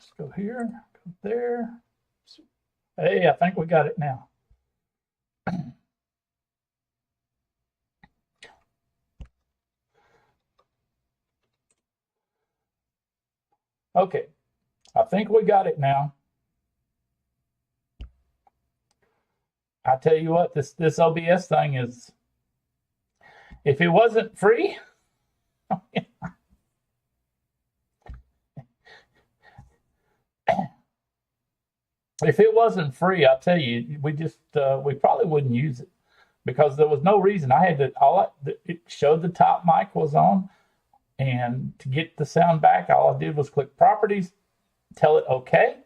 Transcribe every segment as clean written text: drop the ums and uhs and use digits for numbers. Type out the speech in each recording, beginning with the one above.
Let's go here, go there. Hey, I think we got it now. Okay, I think we got it now. I tell you what, this OBS thing is, if it wasn't free, if it wasn't free, I tell you, we probably wouldn't use it because there was no reason. I had to it showed the top mic was on, and to get the sound back, all I did was click properties, tell it okay.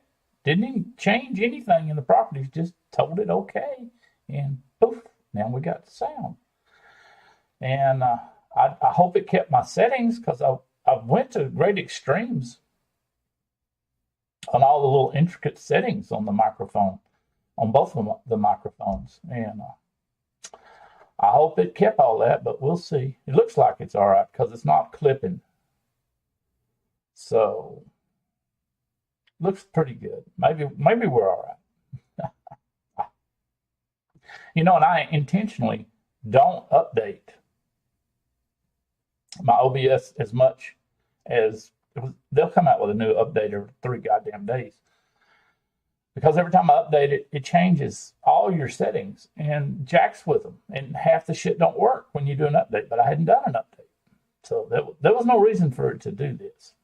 Didn't even change anything in the properties, just told it okay, and poof, now we got the sound. And I hope it kept my settings because I went to great extremes on all the little intricate settings on the microphone, on both of the microphones. And I hope it kept all that, but we'll see. It looks like it's all right because it's not clipping. So, looks pretty good. Maybe we're all right. And I intentionally don't update my OBS as much as they'll come out with a new update every 3 goddamn days. Because every time I update it, it changes all your settings and jacks with them. And half the shit don't work when you do an update, but I hadn't done an update. So there was no reason for it to do this.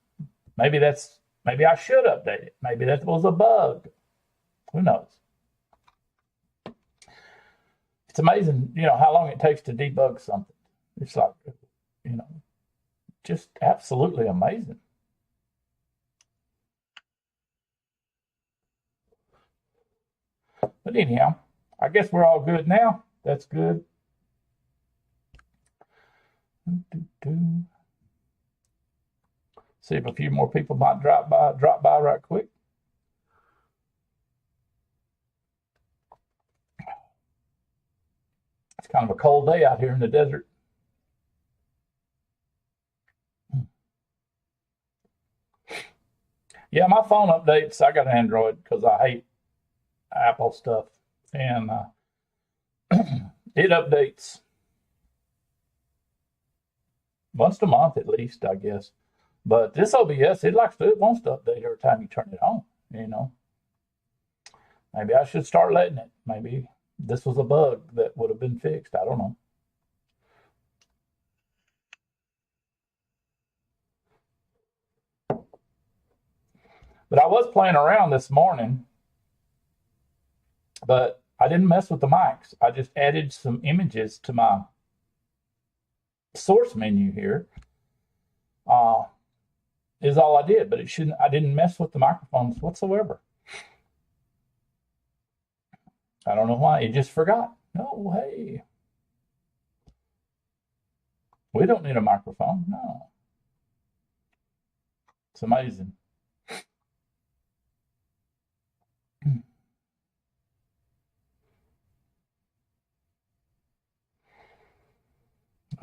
Maybe I should update it. Maybe that was a bug. Who knows? It's amazing, how long it takes to debug something. It's like, just absolutely amazing. But anyhow, I guess we're all good now. That's good. See if a few more people might drop by right quick. It's kind of a cold day out here in the desert. Yeah, my phone updates. I got an Android because I hate Apple stuff, and it updates once a month at least, I guess. But this OBS, it wants to update every time you turn it on. Maybe I should start letting it. Maybe this was a bug that would have been fixed. I don't know. But I was playing around this morning, but I didn't mess with the mics. I just added some images to my source menu here. Is all I did, but I didn't mess with the microphones whatsoever. I don't know why. It just forgot. No, hey. We don't need a microphone. No. It's amazing.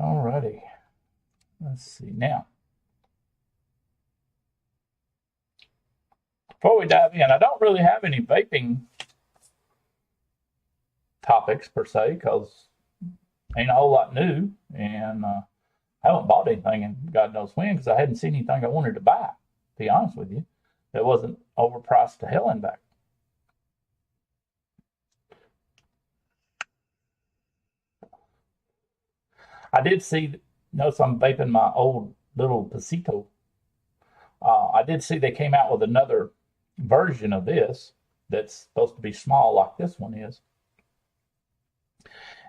All righty. Let's see now. Before we dive in, I don't really have any vaping topics per se because ain't a whole lot new, and I haven't bought anything in God knows when because I hadn't seen anything I wanted to buy, to be honest with you, that wasn't overpriced to hell and back. I did notice I'm vaping my old little Pasito. I did see they came out with another version of this that's supposed to be small like this one is.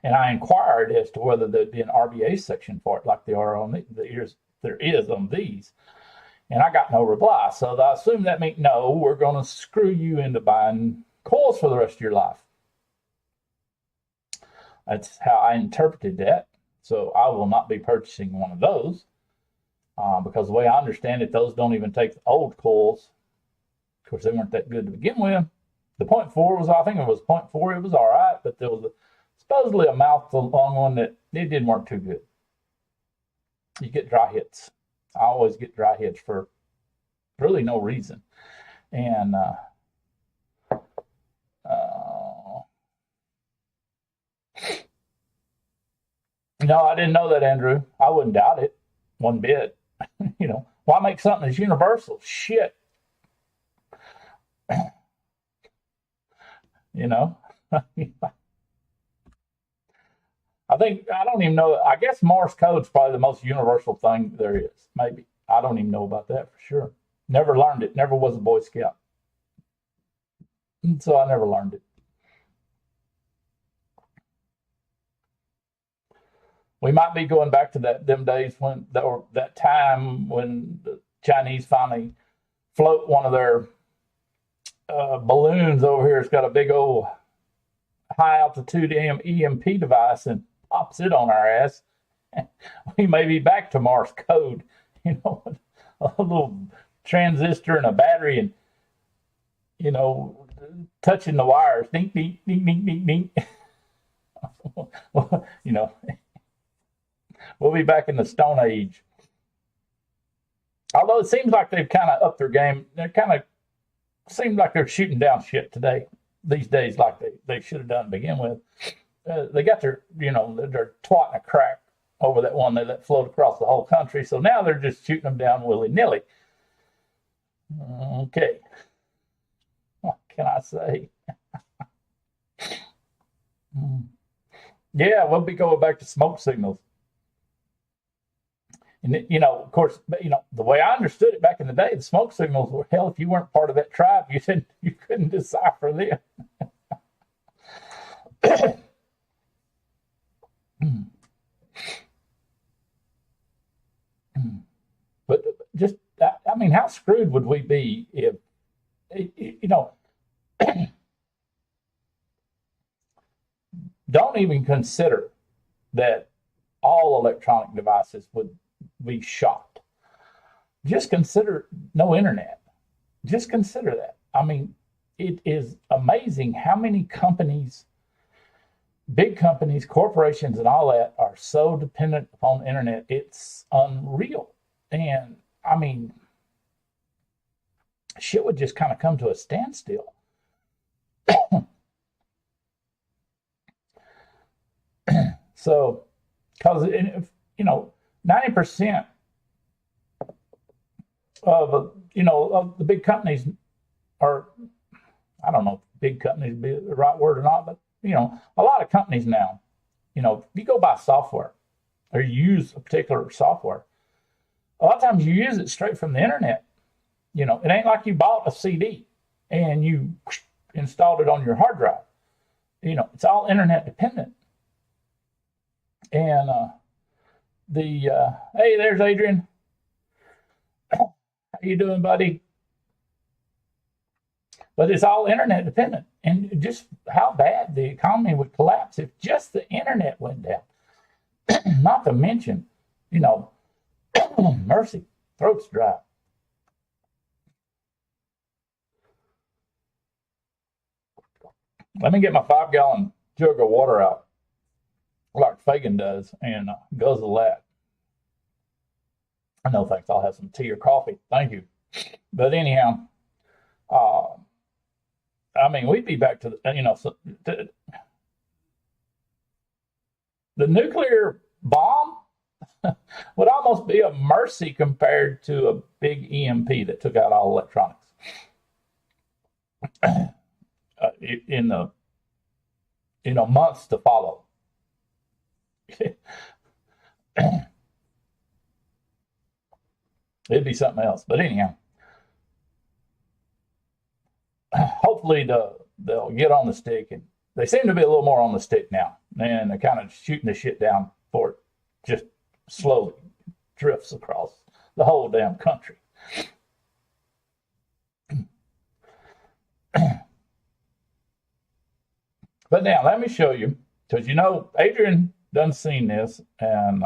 And I inquired as to whether there'd be an RBA section for it like there is on these. And I got no reply. So I assume that means no, we're going to screw you into buying coils for the rest of your life. That's how I interpreted that. So I will not be purchasing one of those because the way I understand it, those don't even take the old coils. Of course, they weren't that good to begin with. The 0.4 was, I think it was 0.4. It was all right, but there was supposedly a mouth-long one that it didn't work too good. You get dry hits. I always get dry hits for really no reason. And uh, no, I didn't know that, Andrew. I wouldn't doubt it one bit. Why make something that's universal? Shit, you know. I don't even know. I guess Morse code's probably the most universal thing there is. Maybe. I don't even know about that for sure. Never learned it. Never was a Boy Scout. So I never learned it. We might be going back to them days when, or that time when the Chinese finally float one of their balloons over here. It's got a big old high altitude EMP device and pops it on our ass. We may be back to Morse code, a little transistor and a battery and, touching the wires. Ding, ding, ding, ding, ding, ding. We'll be back in the Stone Age. Although it seems like they've kind of upped their game. They're kind of seems like they're shooting down shit these days, like they should have done to begin with. They got they're twatting a crack over that one they let float across the whole country. So now they're just shooting them down willy-nilly. Okay. What can I say? Yeah, we'll be going back to smoke signals. And, of course, the way I understood it back in the day, the smoke signals were, hell, if you weren't part of that tribe, you couldn't decipher them. But just, I mean, how screwed would we be if, don't even consider that all electronic devices would be shot. Just consider no internet. Just consider that. I mean, it is amazing how many companies, big companies, corporations, and all that are so dependent upon the internet. It's unreal. And I mean, shit would just kind of come to a standstill. So, because 90% of the big companies are, I don't know if big companies be the right word or not, but a lot of companies now, if you go buy software or you use a particular software, a lot of times you use it straight from the internet. It ain't like you bought a CD and you installed it on your hard drive. It's all internet dependent. And hey, there's Adrian. How you doing, buddy? But it's all internet dependent. And just how bad the economy would collapse if just the internet went down. Not to mention, mercy, throat's dry. Let me get my 5-gallon jug of water out, like Fagan does, and guzzle that. No thanks, I'll have some tea or coffee. Thank you. But anyhow, I mean, we'd be back to the nuclear bomb would almost be a mercy compared to a big EMP that took out all electronics in the months to follow. It'd be something else. But anyhow, hopefully they'll get on the stick, and they seem to be a little more on the stick now, and they're kind of shooting the shit down for it just slowly drifts across the whole damn country. But now let me show you, because Adrian done seen this, and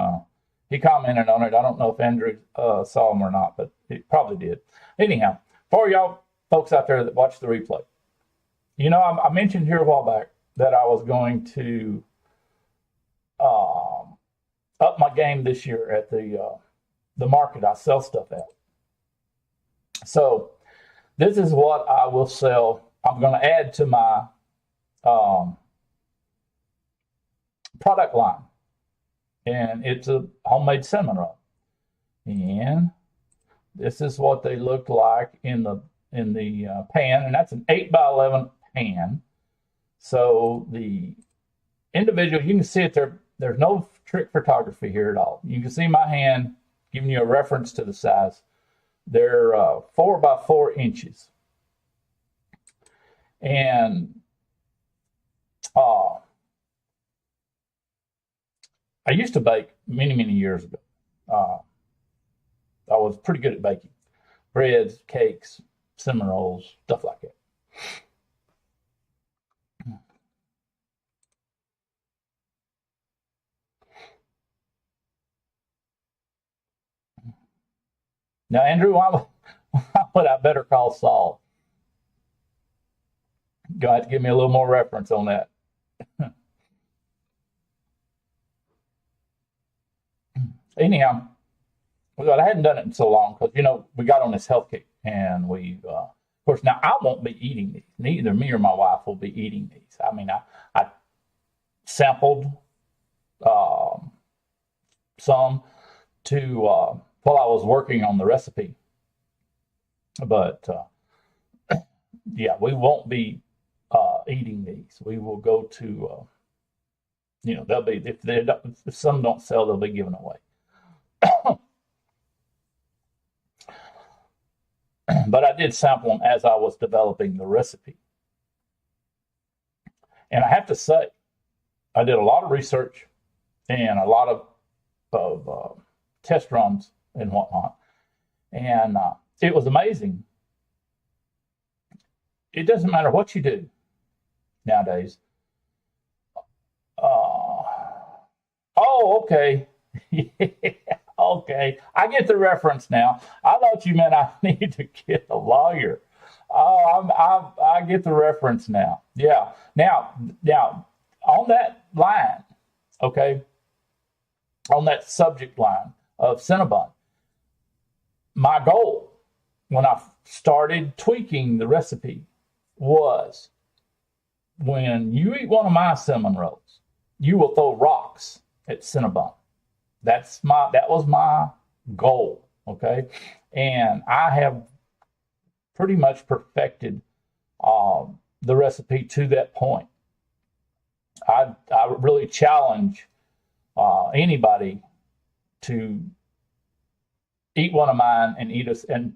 he commented on it. I don't know if Andrew saw him or not, but he probably did. Anyhow, for y'all folks out there that watch the replay, I mentioned here a while back that I was going to up my game this year at the market I sell stuff at. So This is what I will sell. I'm going to add to my um, product line, and it's a homemade cinnamon roll. And this is what they look like in the pan, and that's an 8x11 pan. So the individual, you can see it there. There's no trick photography here at all. You can see my hand giving you a reference to the size. They're 4x4 inches. And I used to bake many, many years ago. I was pretty good at baking breads, cakes, cinnamon rolls, stuff like that. Now, Andrew, why would I better call Saul? You'll have to give me a little more reference on that. Anyhow, well, I hadn't done it in so long because, we got on this health kick and of course, now I won't be eating these. Neither me or my wife will be eating these. I mean, I sampled some to while I was working on the recipe. But yeah, we won't be eating these. We will go to, they'll be, if some don't sell, they'll be given away. But I did sample them as I was developing the recipe. And I have to say, I did a lot of research and a lot of test runs and whatnot. And it was amazing. It doesn't matter what you do nowadays. Oh, okay. Okay. I get the reference now. I thought you meant I need to get a lawyer. Oh, I get the reference now. Yeah. Now, on that line, okay, on that subject line of Cinnabon, my goal when I started tweaking the recipe was when you eat one of my cinnamon rolls, you will throw rocks at Cinnabon. That was my goal, okay? And I have pretty much perfected the recipe to that point. I really challenge anybody to eat one of mine and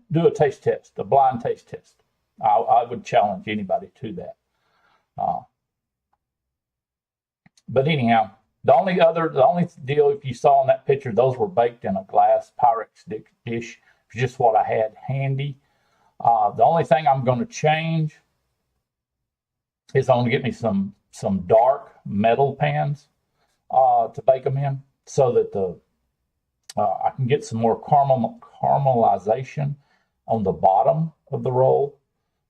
do a taste test, a blind taste test. I would challenge anybody to that. But anyhow, the only deal, if you saw in that picture, those were baked in a glass Pyrex dish. It's just what I had handy. The only thing I'm going to change is I'm going to get me some dark metal pans to bake them in, so that I can get some more caramelization on the bottom of the roll,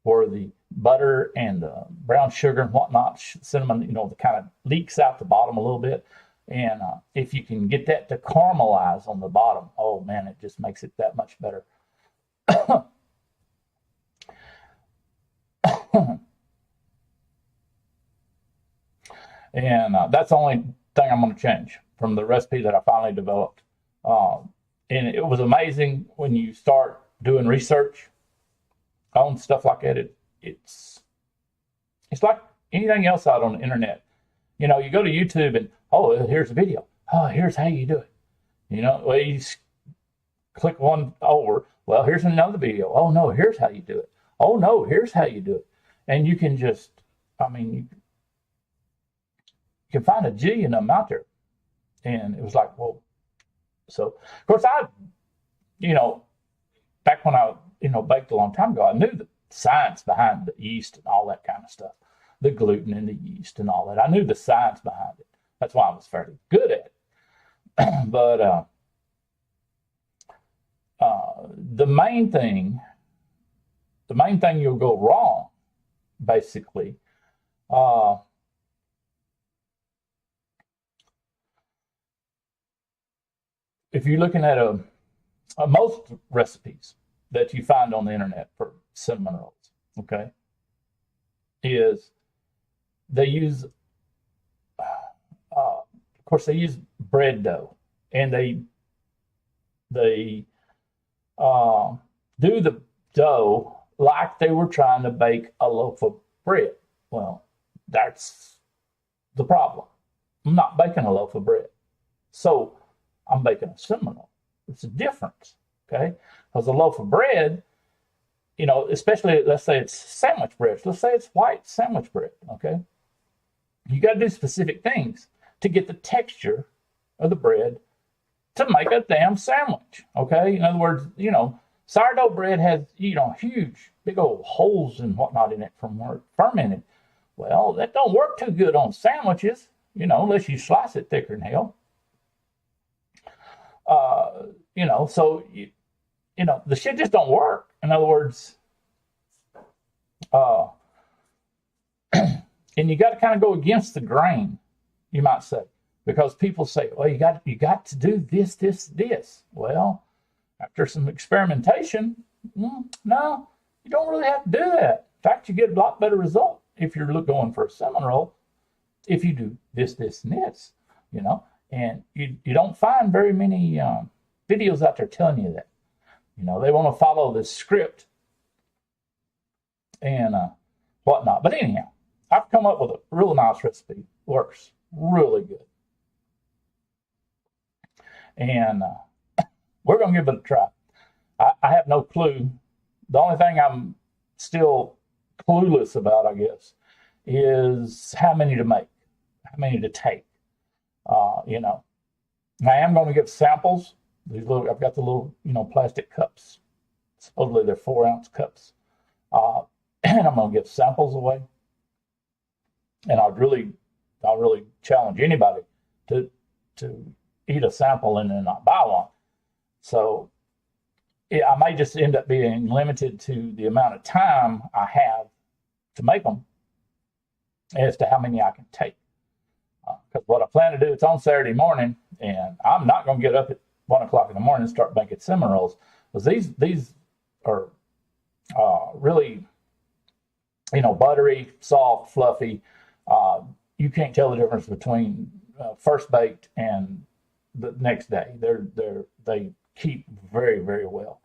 where the butter and brown sugar and whatnot, cinnamon, kind of leaks out the bottom a little bit. And if you can get that to caramelize on the bottom, oh man, it just makes it that much better. And that's the only thing I'm going to change from the recipe that I finally developed. And it was amazing when you start doing research on stuff like that. It's like anything else out on the internet. You go to YouTube and, oh, here's a video. Oh, here's how you do it. Well, you click one over. Well, here's another video. Oh, no, here's how you do it. Oh, no, here's how you do it. And you can just, you can find a jillion of them out there. And it was like, well, so, of course, back when I, baked a long time ago, I knew the science behind the yeast and all that kind of stuff, the gluten in the yeast and all that. I knew the science behind it. That's why I was fairly good at it. But the main thing you'll go wrong, basically, if you're looking at most recipes that you find on the internet for cinnamon rolls, okay, is they use, of course, they use bread dough, and they uh, do the dough like they were trying to bake a loaf of bread. Well, that's the problem. I'm not baking a loaf of bread, so I'm baking a cinnamon roll. It's a difference, okay? Because a loaf of bread, especially let's say it's sandwich bread. Let's say it's white sandwich bread, okay? You got to do specific things to get the texture of the bread to make a damn sandwich, okay? In other words, sourdough bread has, huge, big old holes and whatnot in it from where it fermented. Well, that don't work too good on sandwiches, unless you slice it thicker than hell. So, the shit just don't work. In other words, and you got to kind of go against the grain, you might say, because people say, well, you got to do this, this, this. Well, after some experimentation, no, you don't really have to do that. In fact, you get a lot better result if you're going for a cinnamon roll if you do this, this, and this, and you don't find very many videos out there telling you that. They want to follow this script and whatnot. But anyhow, I've come up with a real nice recipe. Works really good. And we're going to give it a try. I have no clue. The only thing I'm still clueless about, I guess, is how many to make, how many to take. I am going to give samples. I've got the little, plastic cups. Supposedly they're 4-ounce cups. And I'm going to give samples away. And I'll really challenge anybody to eat a sample and then not buy one. So I may just end up being limited to the amount of time I have to make them as to how many I can take. Because what I plan to do, it's on Saturday morning, and I'm not going to get up at 1 o'clock in the morning and start making cinnamon rolls, because these are really, buttery, soft, fluffy. You can't tell the difference between first baked and the next day. They keep very, very well.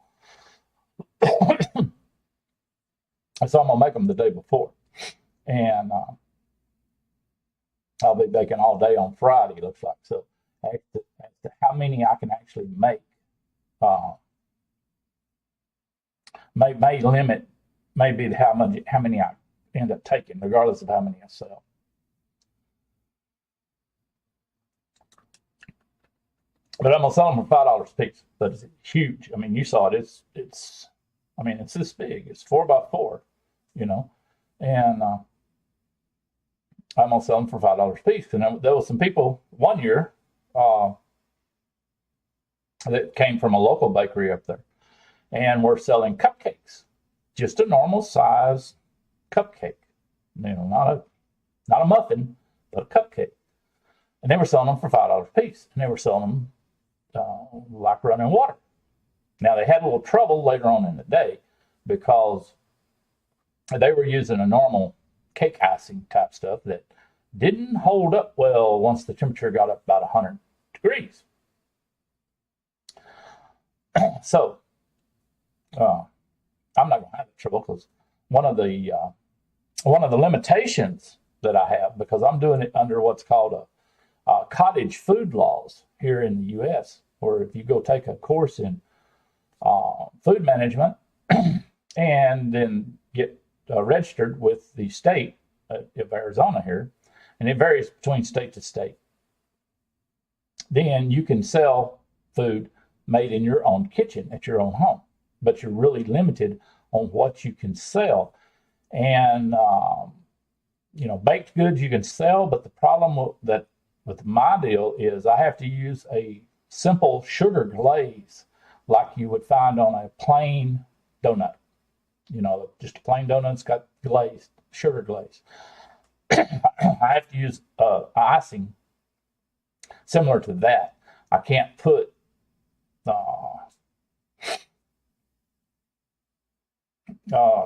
So I'm gonna make them the day before, and I'll be baking all day on Friday. Looks like. So as to how many I can actually make, may limit maybe how many I end up taking, regardless of how many I sell. But I'm gonna sell them for $5 a piece. But it's huge. I mean, you saw it. It's this big. It's 4x4, and I'm gonna sell them for $5 a piece. And there was some people one year that came from a local bakery up there, and were selling cupcakes, just a normal size cupcake. Not a muffin, but a cupcake. And they were selling them for $5 a piece, and they were selling them like running water. Now, they had a little trouble later on in the day because they were using a normal cake icing type stuff that didn't hold up well once the temperature got up about 100 degrees. So, I'm not going to have that trouble, because one of the limitations that I have, because I'm doing it under what's called a cottage food laws here in the U.S., or if you go take a course in food management and then get registered with the state of Arizona here, and it varies between state to state, then you can sell food made in your own kitchen at your own home, but you're really limited on what you can sell. And baked goods you can sell, but the problem with my deal is I have to use a simple sugar glaze like you would find on a plain donut. Just a plain donut's got sugar glaze. I have to use icing similar to that. I can't put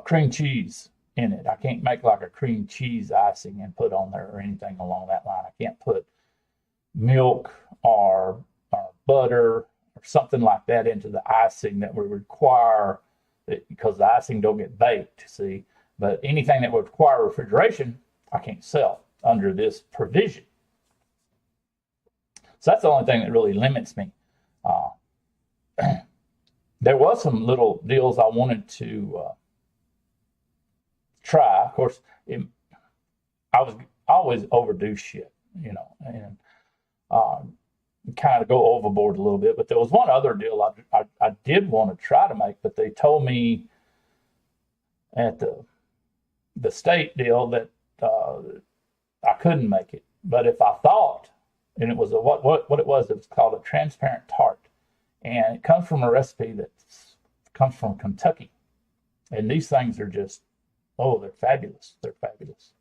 cream cheese in it. I can't make like a cream cheese icing and put on there or anything along that line. I can't put milk or butter or something like that into the icing that would require it, because the icing don't get baked, see. But anything that would require refrigeration, I can't sell under this provision. So that's the only thing that really limits me. Uh, there was some little deals I wanted to try. Of course, I was always overdo shit, and kind of go overboard a little bit. But there was one other deal I did want to try to make, but they told me at the state deal that I couldn't make it. But if I thought, and it was what it was called a transparent tart, and it comes from a recipe that comes from Kentucky, and these things are just, oh, they're fabulous. They're fabulous.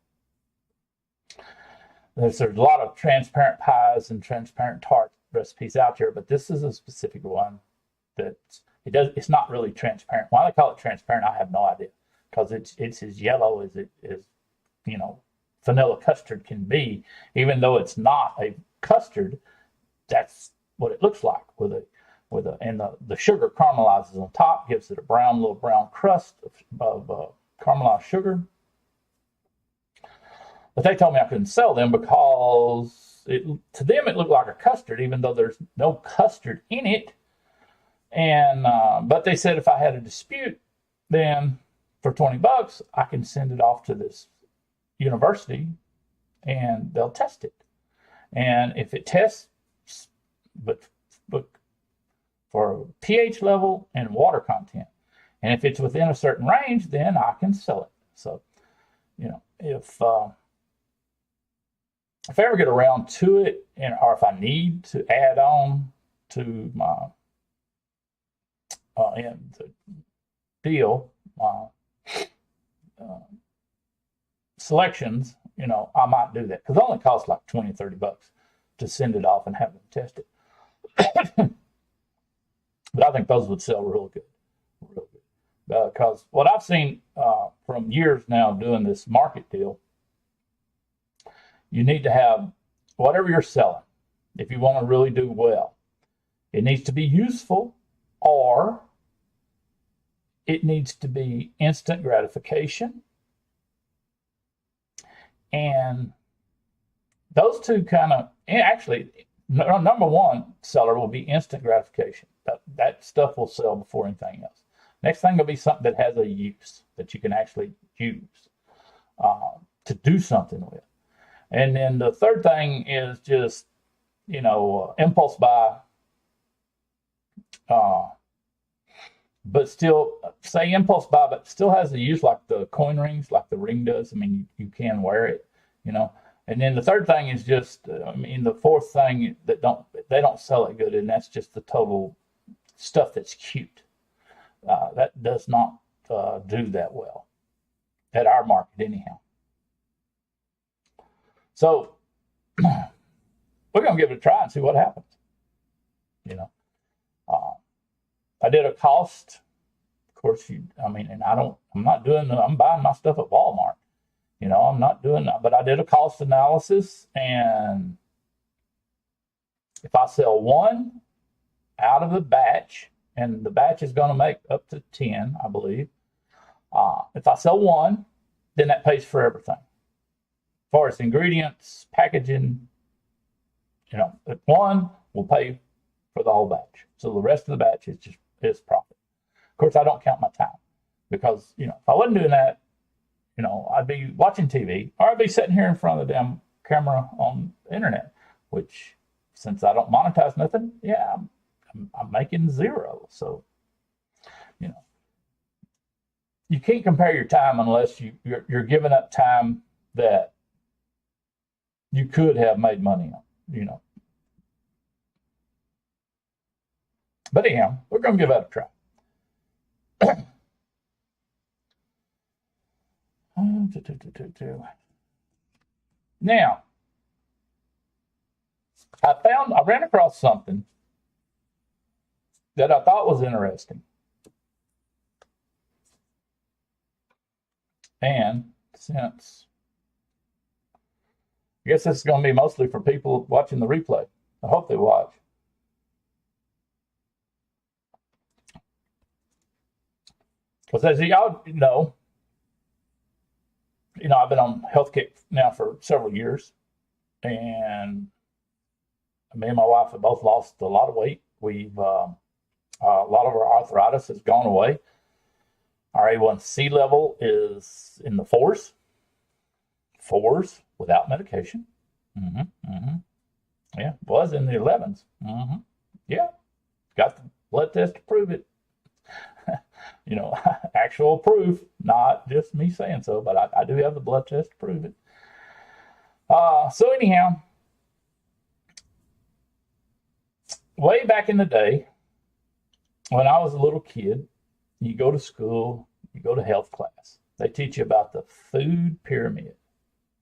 There's a lot of transparent pies and transparent tart recipes out there, but this is a specific one that it's not really transparent. Why they call it transparent, I have no idea, because it's as yellow as vanilla custard can be, even though it's not a custard. That's what it looks like and the sugar caramelizes on top, gives it a little brown crust of caramelized sugar. But they told me I couldn't sell them because to them it looked like a custard, even though there's no custard in it. And but they said if I had a dispute, then for $20 I can send it off to this university and they'll test it. And if it tests, but for pH level and water content, and if it's within a certain range, then I can sell it. So, if I ever get around to it, or if I need to add on to my in the deal, selections, I might do that, because it only costs like $20-$30 to send it off and have them test it. But I think those would sell real good, because what I've seen from years now doing this market deal, you need to have whatever you're selling. If you want to really do well, it needs to be useful, or it needs to be instant gratification. And those two actually, number one seller will be instant gratification. That stuff will sell before anything else. Next thing will be something that has a use, that you can actually use to do something with. And then the third thing is just, impulse buy. But still, say impulse buy, but still has a use, like the coin rings, like the ring does. I mean, you can wear it, And then the third thing is just, the fourth thing that they don't sell it good, and that's just the total stuff that's cute. That does not do that well at our market, anyhow. So we're gonna give it a try and see what happens. I did a cost. Of course, and I'm not doing. I'm buying my stuff at Walmart. I'm not doing that, but I did a cost analysis, and if I sell one out of the batch, and the batch is going to make up to 10, I believe. If I sell one, then that pays for everything. As far as ingredients, packaging, one will pay for the whole batch. So the rest of the batch is profit. Of course, I don't count my time, because, if I wasn't doing that, I'd be watching TV, or I'd be sitting here in front of the damn camera on the internet, which, since I don't monetize nothing, I'm making zero. So, you can't compare your time unless you're giving up time that you could have made money on, But anyhow, we're going to give that a try. Now, I ran across something that I thought was interesting. And since I guess this is going to be mostly for people watching the replay. I hope they watch. Because as y'all know, I've been on health kick now for several years, and me and my wife have both lost a lot of weight. We've a lot of our arthritis has gone away. Our A1C level is in the fours without medication. Yeah, was in the 11s. Yeah, got the blood test to prove it. Actual proof, not just me saying so, but I do have the blood test to prove it. So anyhow, way back in the day, when I was a little kid, you go to school, you go to health class. They teach you about the food pyramid.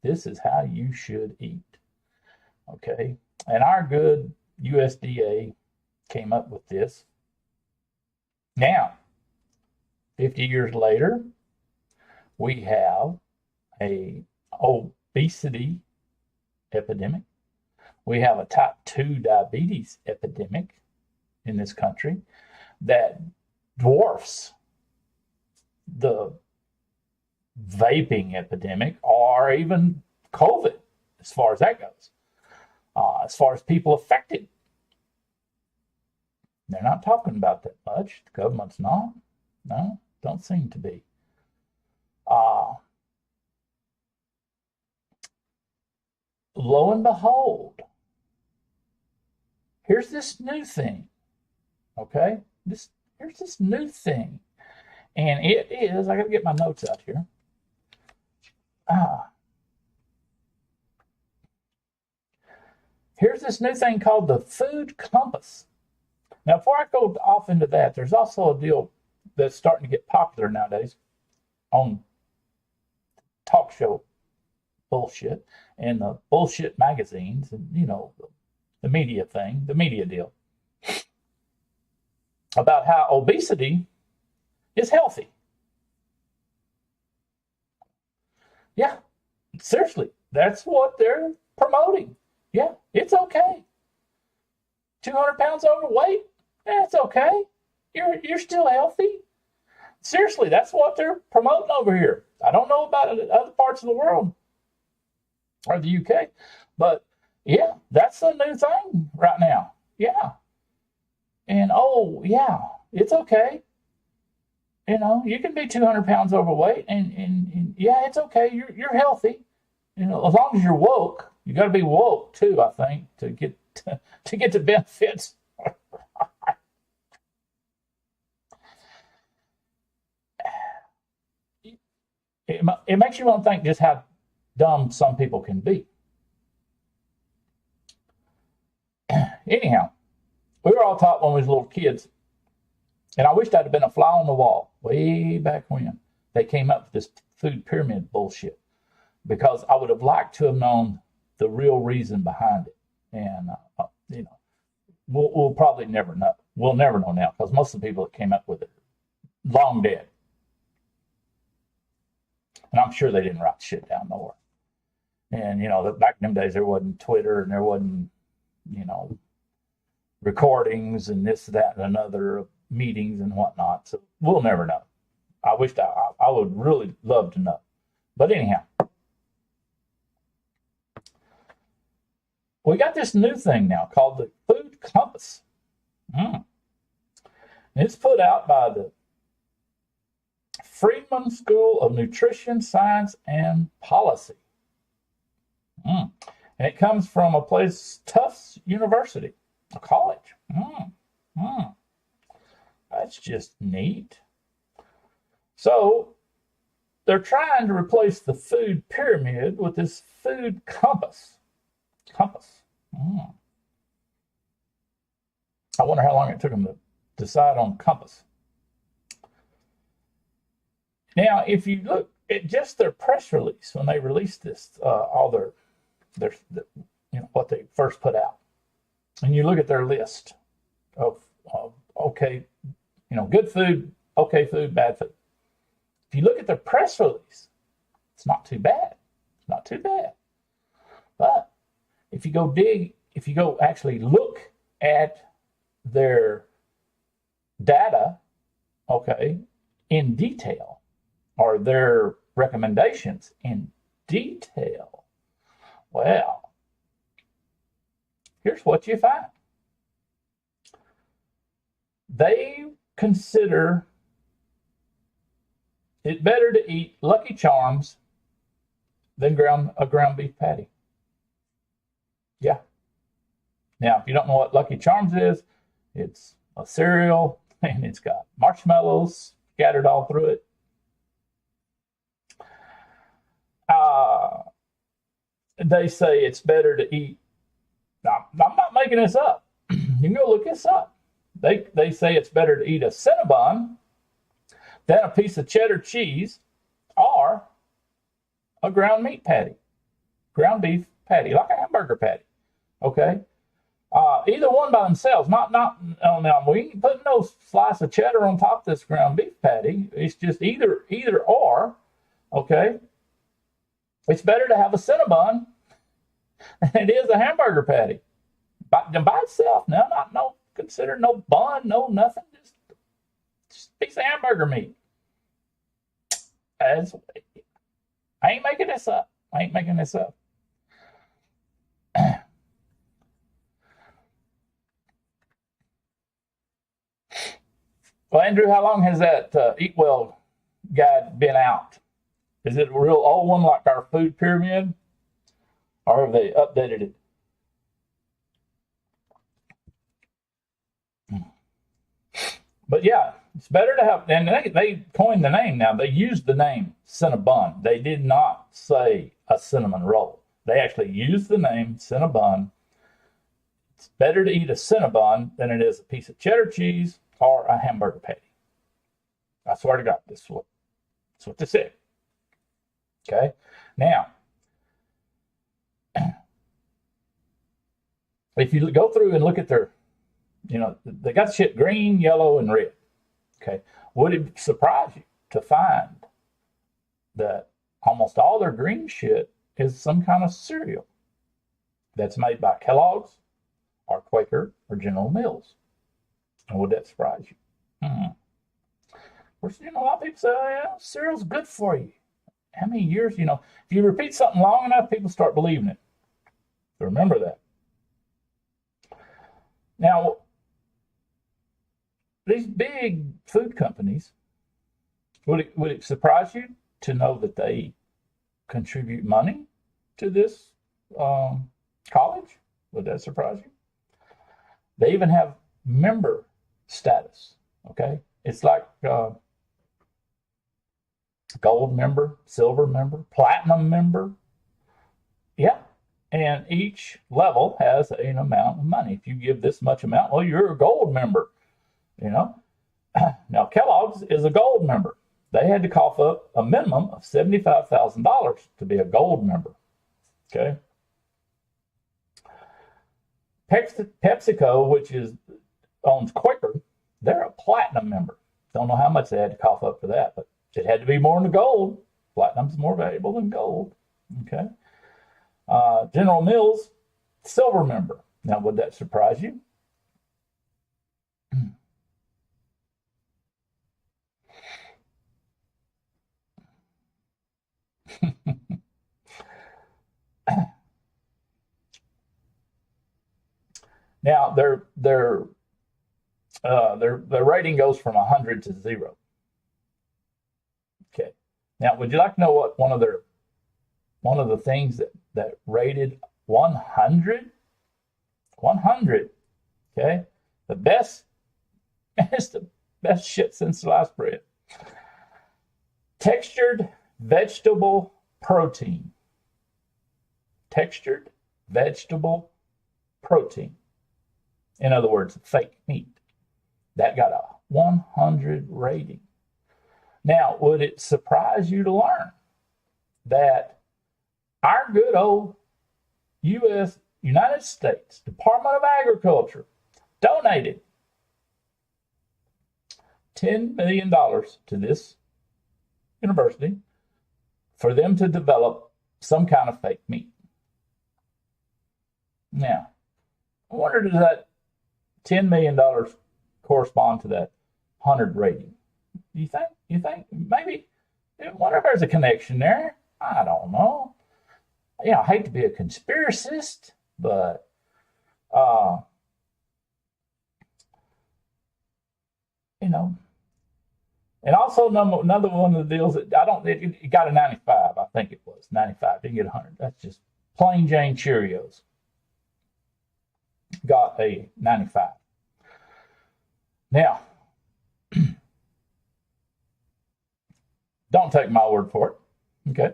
This is how you should eat. Okay. And our good USDA came up with this. Now, 50 years later, we have a obesity epidemic. We have a type 2 diabetes epidemic in this country that dwarfs the vaping epidemic or even COVID, as far as that goes. As far as people affected, they're not talking about that much. The government's not. No, don't seem to be. Lo and behold, here's this new thing. Okay? Here's this new thing. And it is, I got to get my notes out here. Here's this new thing called the food compass. Now, before I go off into that, there's also a deal that's starting to get popular nowadays on talk show bullshit and the bullshit magazines and, the media thing, the media deal about how obesity is healthy. Yeah, seriously, that's what they're promoting. Yeah, it's okay. 200 pounds overweight, it's okay. You're still healthy. Seriously, that's what they're promoting over here. I don't know about other parts of the world or the UK, but yeah, that's a new thing right now. Yeah. And yeah, it's okay. You can be 200 pounds overweight and yeah, it's okay. You're healthy. As long as you're woke. You got to be woke too, I think, to get the benefits. It makes you want to think just how dumb some people can be. Anyhow, we were all taught when we was little kids, and I wish I'd have been a fly on the wall way back when they came up with this food pyramid bullshit, because I would have liked to have known the real reason behind it. And, we'll probably never know. We'll never know now, because most of the people that came up with it, long dead. And I'm sure they didn't write shit down nowhere. And, back in them days, there wasn't Twitter and there wasn't, recordings and this, that, and another meetings and whatnot. So we'll never know. I would really love to know. But anyhow, we got this new thing now called the food compass. It's put out by the Friedman School of Nutrition, Science, and Policy. And it comes from a place, Tufts University, a college. That's just neat. So they're trying to replace the food pyramid with this food compass. I wonder how long it took them to decide on compass. Now, if you look at just their press release when they released this, all their what they first put out, and you look at their list of okay, good food, okay food, bad food. If you look at their press release, It's not too bad. It's not too bad. But if you go actually look at their data, okay, in detail, or their recommendations in detail, well, here's what you find. They consider it better to eat Lucky Charms than a ground beef patty. Yeah. Now, if you don't know what Lucky Charms is, it's a cereal and it's got marshmallows scattered all through it. They say it's better to eat. Now, I'm not making this up. You can go look this up. They say it's better to eat a Cinnabon than a piece of cheddar cheese or a ground meat patty, ground beef patty, like a hamburger patty. Okay. Either one by themselves, not now we ain't putting no slice of cheddar on top of this ground beef patty. It's just either or. Okay. It's better to have a Cinnabon than it is a hamburger patty. By itself. Now, consider no bun, no nothing. Just a piece of hamburger meat. I ain't making this up. Well, Andrew, how long has that Eat Well guide been out? Is it a real old one like our food pyramid? Or have they updated it? But yeah, it's better to have, and they coined the name now. They used the name Cinnabon. They did not say a cinnamon roll. They actually used the name Cinnabon. It's better to eat a Cinnabon than it is a piece of cheddar cheese or a hamburger patty. I swear to God, that's what they said. Okay, now, if you go through and look at their, they got shit green, yellow, and red. Okay, would it surprise you to find that almost all their green shit is some kind of cereal that's made by Kellogg's or Quaker or General Mills? And would that surprise you? Of course, a lot of people say, oh, yeah, cereal's good for you. How many years, if you repeat something long enough, people start believing it. So remember that. Now, these big food companies, would it surprise you to know that they contribute money to this college? Would that surprise you? They even have member status, okay? It's like gold member, silver member, platinum member. Yeah. And each level has an amount of money. If you give this much amount, well, you're a gold member, Now, Kellogg's is a gold member. They had to cough up a minimum of $75,000 to be a gold member, okay? PepsiCo, which owns Quaker, they're a platinum member. Don't know how much they had to cough up for that, but it had to be more than gold. Platinum's more valuable than gold, okay? General Mills, silver member. Now, would that surprise you? Now, their rating goes from 100 to 0. Okay. Now, would you like to know what one of the things that rated 100? 100. Okay. The best, it's the best shit since sliced bread. Textured vegetable protein. Textured vegetable protein. In other words, fake meat. That got a 100 rating. Now, would it surprise you to learn that our good old United States Department of Agriculture donated $10 million to this university for them to develop some kind of fake meat. Now, I wonder, does that $10 million correspond to that 100 rating? You think? Maybe? I wonder if there's a connection there. I don't know. I hate to be a conspiracist, but and also another one of the deals that it got a 95. I think it was 95. Didn't get 100. That's just plain Jane Cheerios. Got a 95. Now, don't take my word for it. Okay.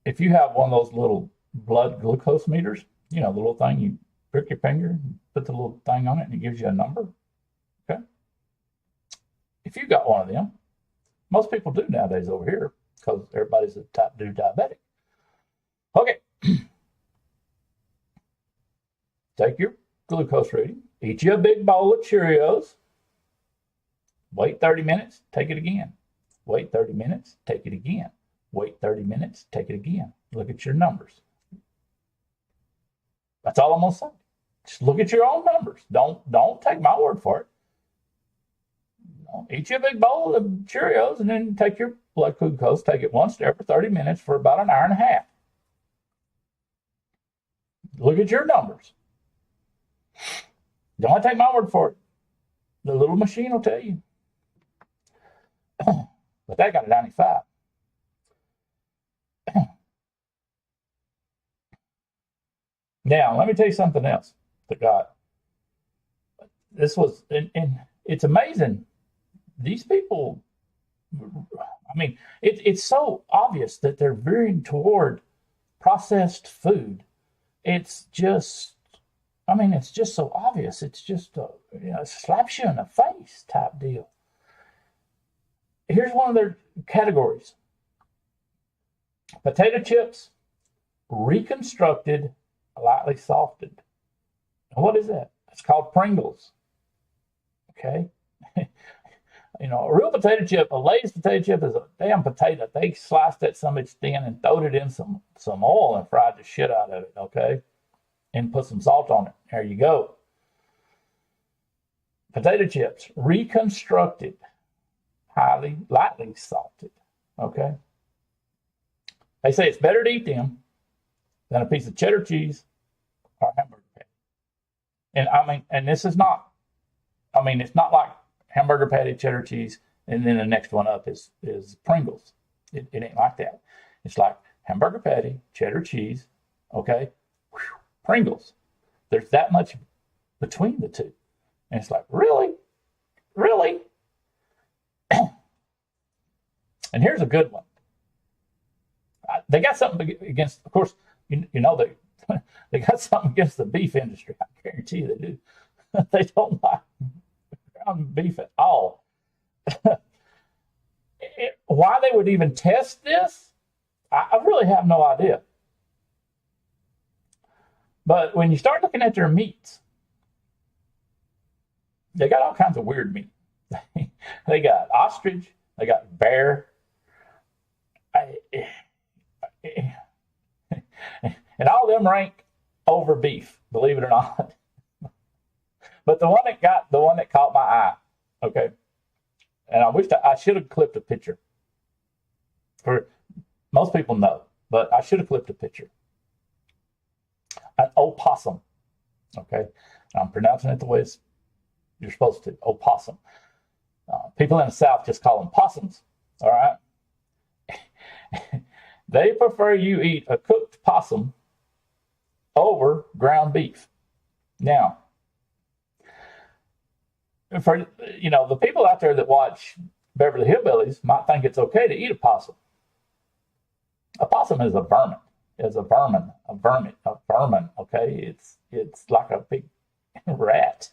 If you have one of those little blood glucose meters, the little thing, you prick your finger, put the little thing on it, and it gives you a number. Okay. If you got one of them, most people do nowadays over here because everybody's a type 2 diabetic. Okay. Take your glucose reading, eat you a big bowl of Cheerios, wait 30 minutes, take it again. Wait 30 minutes, take it again. Wait 30 minutes, take it again. Look at your numbers. That's all I'm going to say. Just look at your own numbers. Don't take my word for it. Eat you a big bowl of Cheerios and then take your blood glucose, take it once every 30 minutes for about an hour and a half. Look at your numbers. Don't take my word for it. The little machine will tell you. But that got a 95. Now, let me tell you something else that got. This was, and it's amazing. These people, it's so obvious that they're veering toward processed food. It's just so obvious. It's just it slaps you in the face type deal. Here's one of their categories. Potato chips, reconstructed, lightly salted. And what is that? It's called Pringles. Okay? A real potato chip, a Lay's potato chip is a damn potato. They sliced that some bitch thin and throwed it in some oil and fried the shit out of it, okay? And put some salt on it. There you go. Potato chips, reconstructed, lightly salted, okay? They say it's better to eat them than a piece of cheddar cheese or a hamburger patty. And this is not, it's not like hamburger patty, cheddar cheese, and then the next one up is Pringles. It ain't like that. It's like hamburger patty, cheddar cheese, okay? Pringles. There's that much between the two. And it's like, really? Really? And here's a good one. They got something against, of course, they got something against the beef industry. I guarantee you they do. They don't like ground beef at all. Why they would even test this, I really have no idea. But when you start looking at their meats, they got all kinds of weird meat. They got ostrich, they got bear, and all of them rank over beef, believe it or not. But the one that caught my eye, okay, and I should have clipped a picture. For most people know, but I should have clipped a picture. An opossum, okay, I'm pronouncing it the way you're supposed to. Opossum. People in the South just call them possums. All right. They prefer you eat a cooked possum over ground beef. Now, for the people out there that watch Beverly Hillbillies might think it's okay to eat a possum. A possum is a vermin. Is a vermin. Okay, it's like a big rat.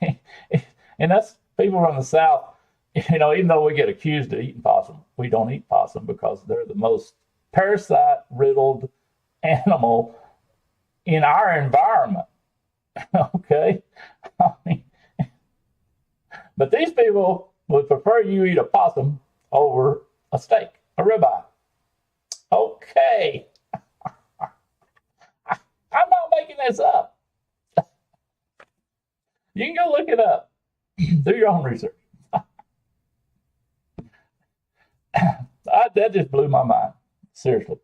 And that's people from the South. Even though we get accused of eating possum, we don't eat possum because they're the most parasite-riddled animal in our environment. Okay? But these people would prefer you eat a possum over a steak, a ribeye. Okay, I'm not making this up. You can go look it up. Do your own research. That just blew my mind. Seriously.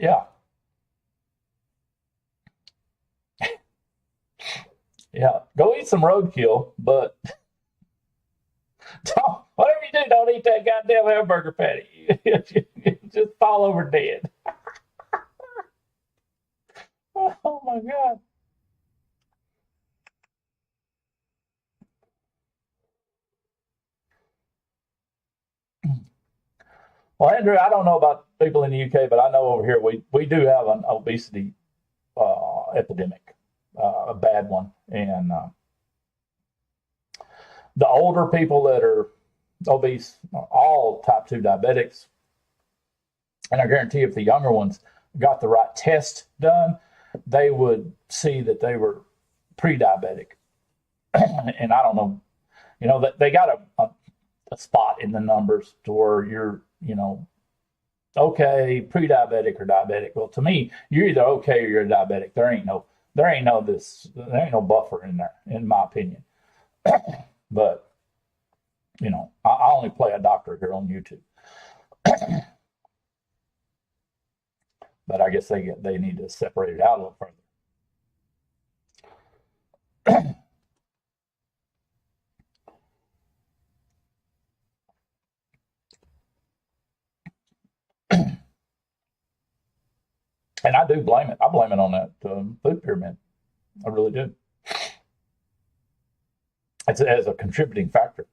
Yeah. Yeah. Go eat some roadkill, but whatever you do, don't eat that goddamn hamburger patty. Just fall over dead. Oh my God. Well, Andrew, I don't know about people in the UK, but I know over here we do have an obesity epidemic, a bad one. And the older people that are obese, all type 2 diabetics. And I guarantee if the younger ones got the right test done, they would see that they were pre diabetic. And I don't know, that they got a spot in the numbers to where you're, okay, pre diabetic or diabetic. Well, to me, you're either okay or you're diabetic. There ain't no buffer in there, in my opinion. But I only play a doctor here on YouTube. But I guess they need to separate it out a little further. And I do blame it. I blame it on that food pyramid. I really do. It's as a contributing factor.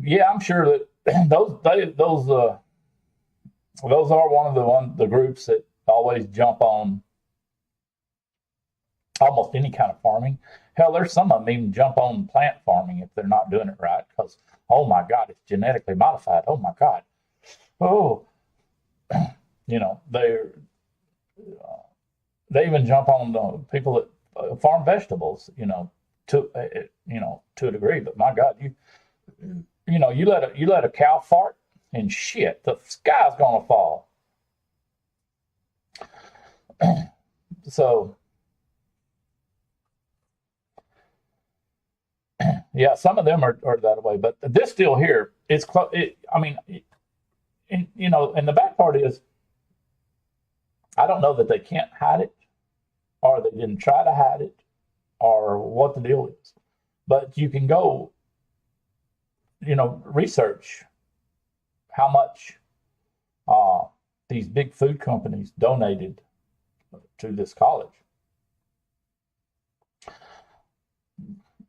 Yeah, I'm sure that those are one of the groups that always jump on almost any kind of farming. Hell, there's some of them even jump on plant farming if they're not doing it right because, oh my God, it's genetically modified. Oh my God. Oh, they even jump on the people that farm vegetables, to a degree. But my God, you let a cow fart and shit, the sky's gonna fall. So yeah, some of them are that way, but this still here, it's close. I mean, and the bad part is, I don't know that they can't hide it, or they didn't try to hide it, or what the deal is. But you can go, research how much uh, these big food companies donated to this college.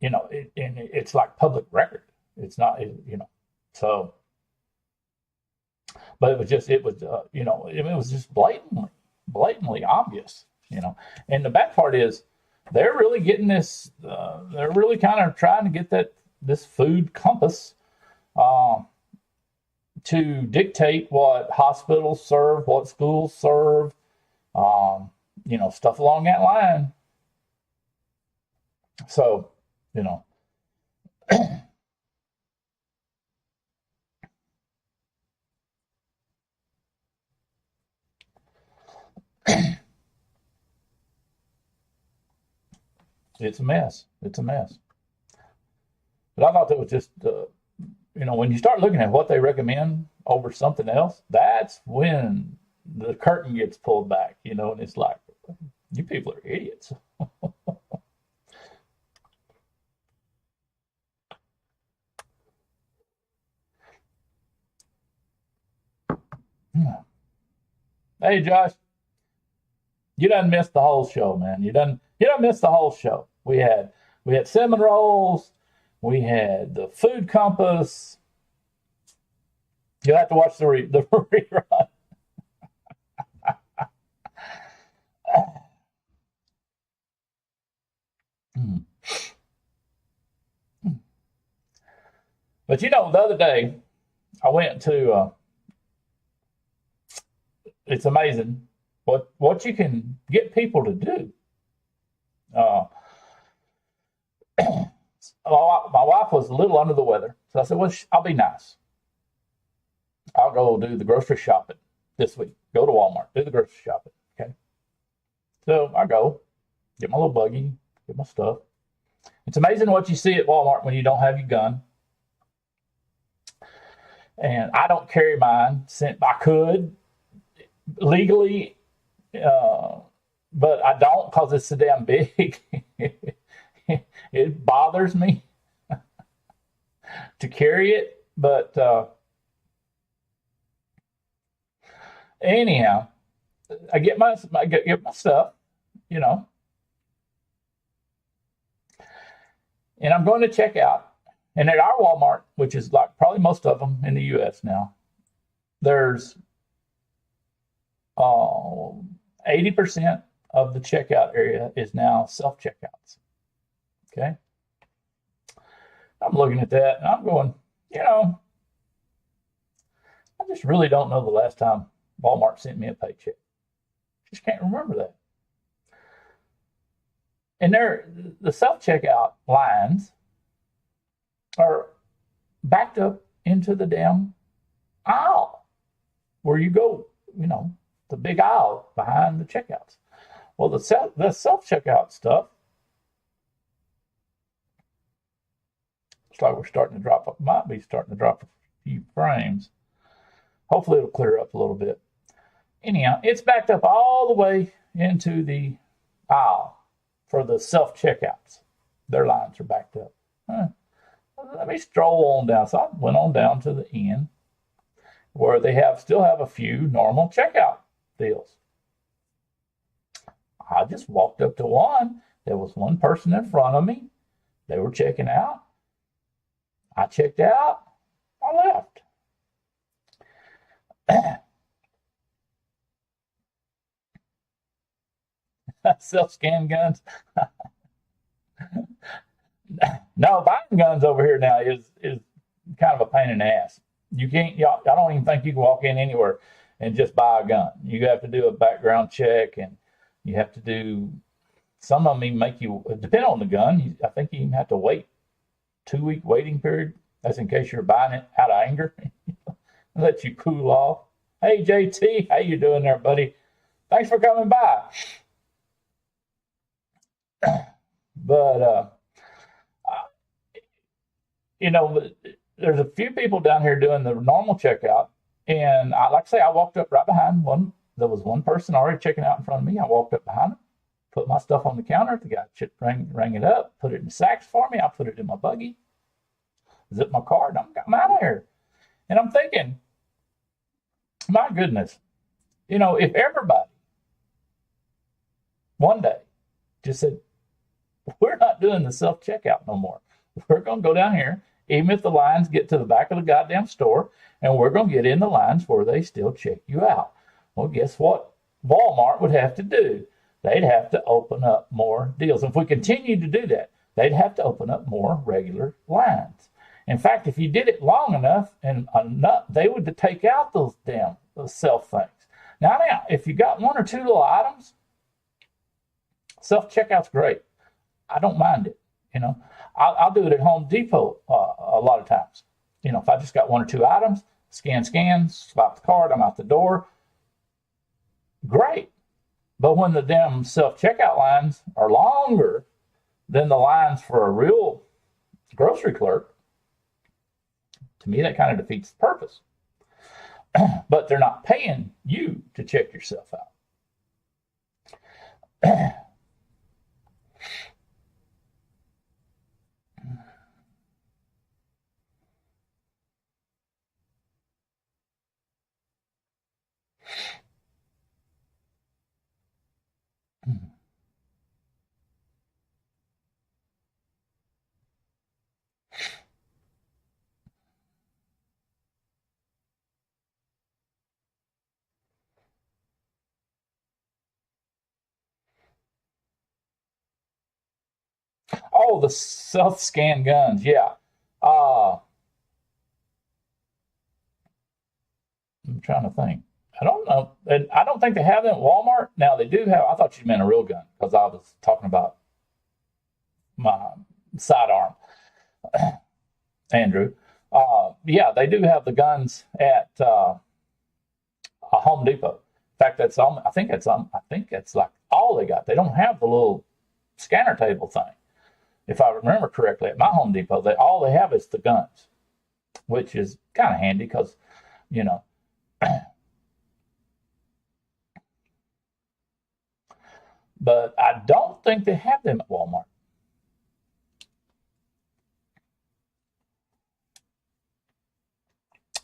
And it's like public record. It's not, so. But it was just blatantly obvious. And the bad part is, they're really getting this. They're really kind of trying to get this food compass to dictate what hospitals serve, what schools serve, stuff along that line. So, it's a mess. It's a mess. But I thought that was just, when you start looking at what they recommend over something else, that's when the curtain gets pulled back, and it's like, you people are idiots. Hey, Josh. You done missed the whole show, man. You done missed the whole show. We had cinnamon rolls. We had the food compass. You'll have to watch the rerun. But the other day I went to. It's amazing what you can get people to do. Uh, my wife was a little under the weather, so I said, "Well, I'll be nice. I'll go do the grocery shopping this week. Go to Walmart, do the grocery shopping." Okay. So I go, get my little buggy, get my stuff. It's amazing what you see at Walmart when you don't have your gun. And I don't carry mine. I could legally, but I don't because it's so damn big. It bothers me to carry it. But anyhow, I get my stuff, you know, and I'm going to check out. And at our Walmart, which is like probably most of them in the U.S. now, there's 80% of the checkout area is now self checkouts. Okay. I'm looking at that and I'm going, I just really don't know the last time Walmart sent me a paycheck. Just can't remember that. And the self checkout lines are backed up into the damn aisle where you go, the big aisle behind the checkouts. Well, the self checkout stuff, it's like we're starting to drop up, might be starting to drop a few frames. Hopefully it'll clear up a little bit. Anyhow, it's backed up all the way into the aisle for the self checkouts. Their lines are backed up. Let me stroll on down. So I went on down to the end where they still have a few normal checkout deals. I just walked up to one. There was one person in front of me. They were checking out. I checked out. I left. Self-scan guns. No, buying guns over here now is kind of a pain in the ass. You can't. I don't even think you can walk in anywhere and just buy a gun. You have to do a background check, and you have to do. Some of them even make you, depending on the gun. I think you even have to wait 2-week waiting period. That's in case you're buying it out of anger. Let you cool off. Hey JT, how you doing there, buddy? Thanks for coming by. But there's a few people down here doing the normal checkout, and like I say, I walked up right behind one. There was one person already checking out in front of me. I walked up behind him, put my stuff on the counter. The guy rang it up, put it in sacks for me. I put it in my buggy, zipped my card, and I'm out of here. And I'm thinking, my goodness, if everybody one day just said, we're not doing the self checkout no more. We're going to go down here, even if the lines get to the back of the goddamn store, and we're going to get in the lines where they still check you out. Well, guess what Walmart would have to do? They'd have to open up more deals. If we continue to do that, they'd have to open up more regular lines. In fact, if you did it long enough and enough, they would take out those self things. Now, if you got one or two little items, self checkout's great. I don't mind it. I'll do it at Home Depot a lot of times. If I just got one or two items, scan, swipe the card, I'm out the door. Great. But when the damn self-checkout lines are longer than the lines for a real grocery clerk, to me, that kind of defeats the purpose. But they're not paying you to check yourself out. Oh, the self-scan guns. Yeah. I'm trying to think. I don't know. And I don't think they have them at Walmart. Now they do have. I thought you meant a real gun because I was talking about my sidearm, Andrew. Yeah, they do have the guns at a Home Depot. In fact, that's I think it's I think it's like all they got. They don't have the little scanner table thing. If I remember correctly, at my Home Depot, they all they have is the guns, which is kind of handy because you know. But I don't think they have them at Walmart.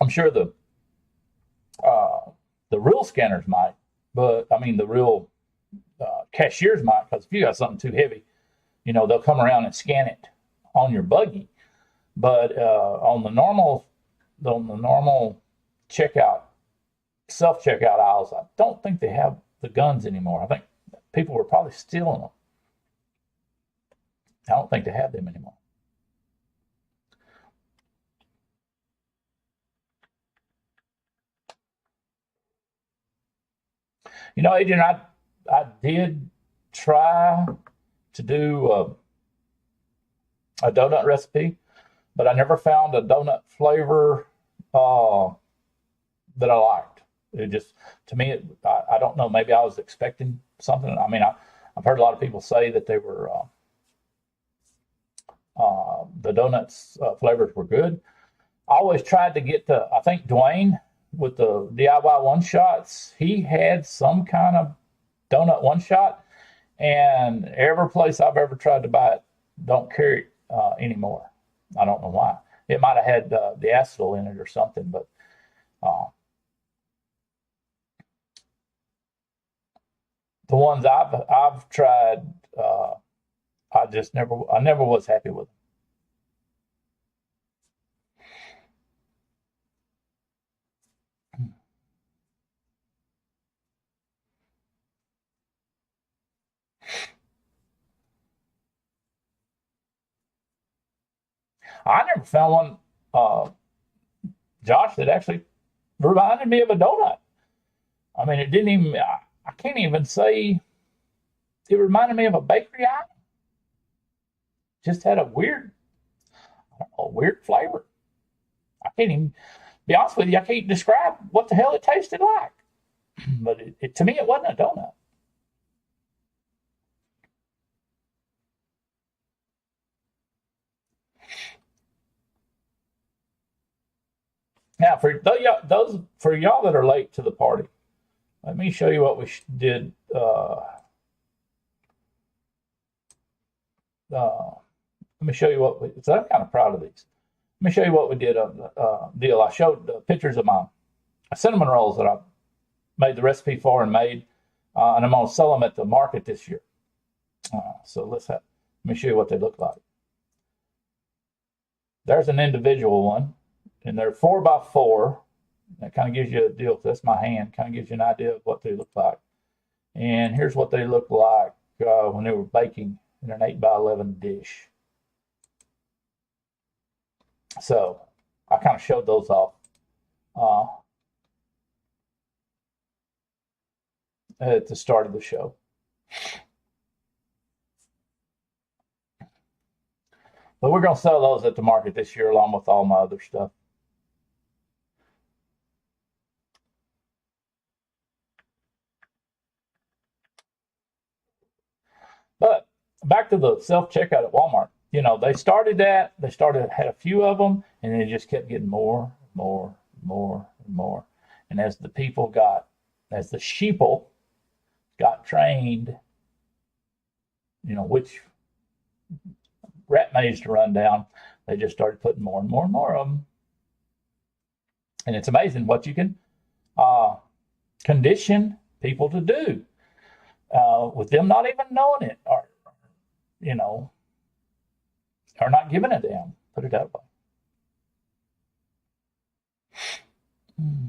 I'm sure uh, the real scanners might, but I mean the real cashiers might, because if you got something too heavy, they'll come around and scan it on your buggy. But on the normal checkout, self checkout aisles, I don't think they have the guns anymore. I think people were probably stealing them. I don't think they have them anymore. Adrian, I did try to do a donut recipe, but I never found a donut flavor uh, that I liked. It just, to me, I don't know. Maybe I was expecting something. I mean, I've heard a lot of people say that they were the donuts flavors were good. I always tried to get I think Dwayne with the DIY one shots, he had some kind of donut one shot, and every place I've ever tried to buy it don't carry it anymore. I don't know why. It might have had the acetal in it or something, but uh, the ones I've tried, I never was happy with them. I never found one, uh, Josh, that actually reminded me of a donut. I mean, it didn't even. I can't even say it reminded me of a bakery item. Just had a weird flavor. I can't even be honest with you. I can't describe what the hell it tasted like. But to me, it wasn't a donut. Now, for those for y'all that are late to the party, let me show you what we did. Let me show you what we. So I'm kind of proud of these. Let me show you what we did on the deal. I showed pictures of my cinnamon rolls that I made the recipe for and made, and I'm going to sell them at the market this year. So let me show you what they look like. There's an individual one, and they're 4x4. That kind of gives you a deal. That's my hand. Kind of gives you an idea of what they look like. And here's what they look like when they were baking in an 8x11 dish. So I kind of showed those off uh, at the start of the show. But we're going to sell those at the market this year along with all my other stuff. But back to the self checkout at Walmart. They started that. Had a few of them, and then it just kept getting more, more, more, and more. And as the sheeple got trained, which rat maze to run down, they just started putting more and more and more of them. And it's amazing what you can condition people to do with them not even knowing it, or or not giving a damn. Put it that way. Hmm.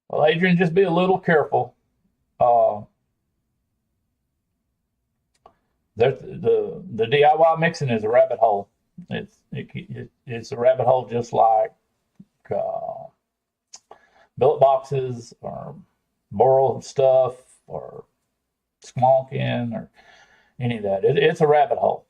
Well, Adrian, just be a little careful. Uh, the DIY mixing is a rabbit hole. It's a rabbit hole just like uh, billet boxes or Boral stuff or squonking or any of that. It's a rabbit hole.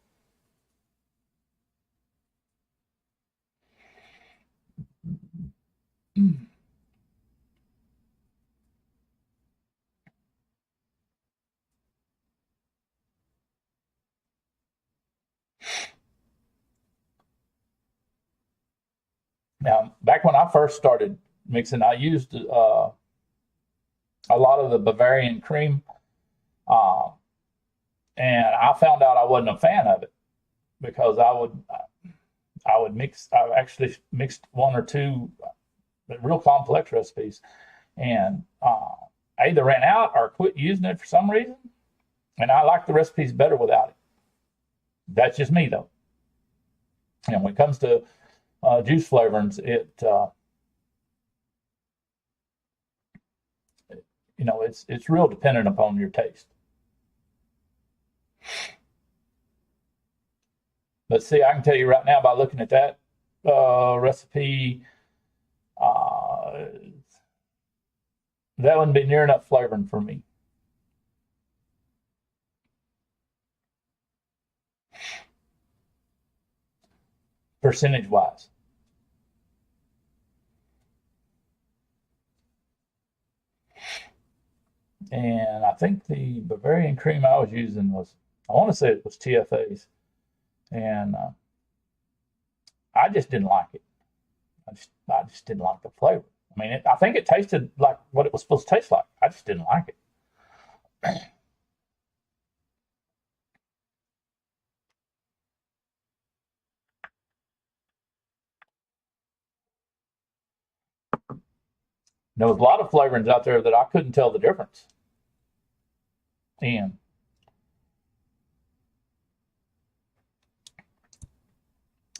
Now, back when I first started mixing, I used a lot of the Bavarian cream, uh, and I found out I wasn't a fan of it because I would mix. I actually mixed one or two real complex recipes, and I either ran out or quit using it for some reason. And I like the recipes better without it. That's just me, though. And when it comes to juice flavorings, it's real dependent upon your taste. But see, I can tell you right now by looking at that recipe, uh, that wouldn't be near enough flavoring for me, percentage wise. And I think the Bavarian cream I was using was, I want to say it was TFA's, and I just didn't like it. I just didn't like the flavor. I mean, I think it tasted like what it was supposed to taste like. I just didn't like it. There was a lot of flavorings out there that I couldn't tell the difference. And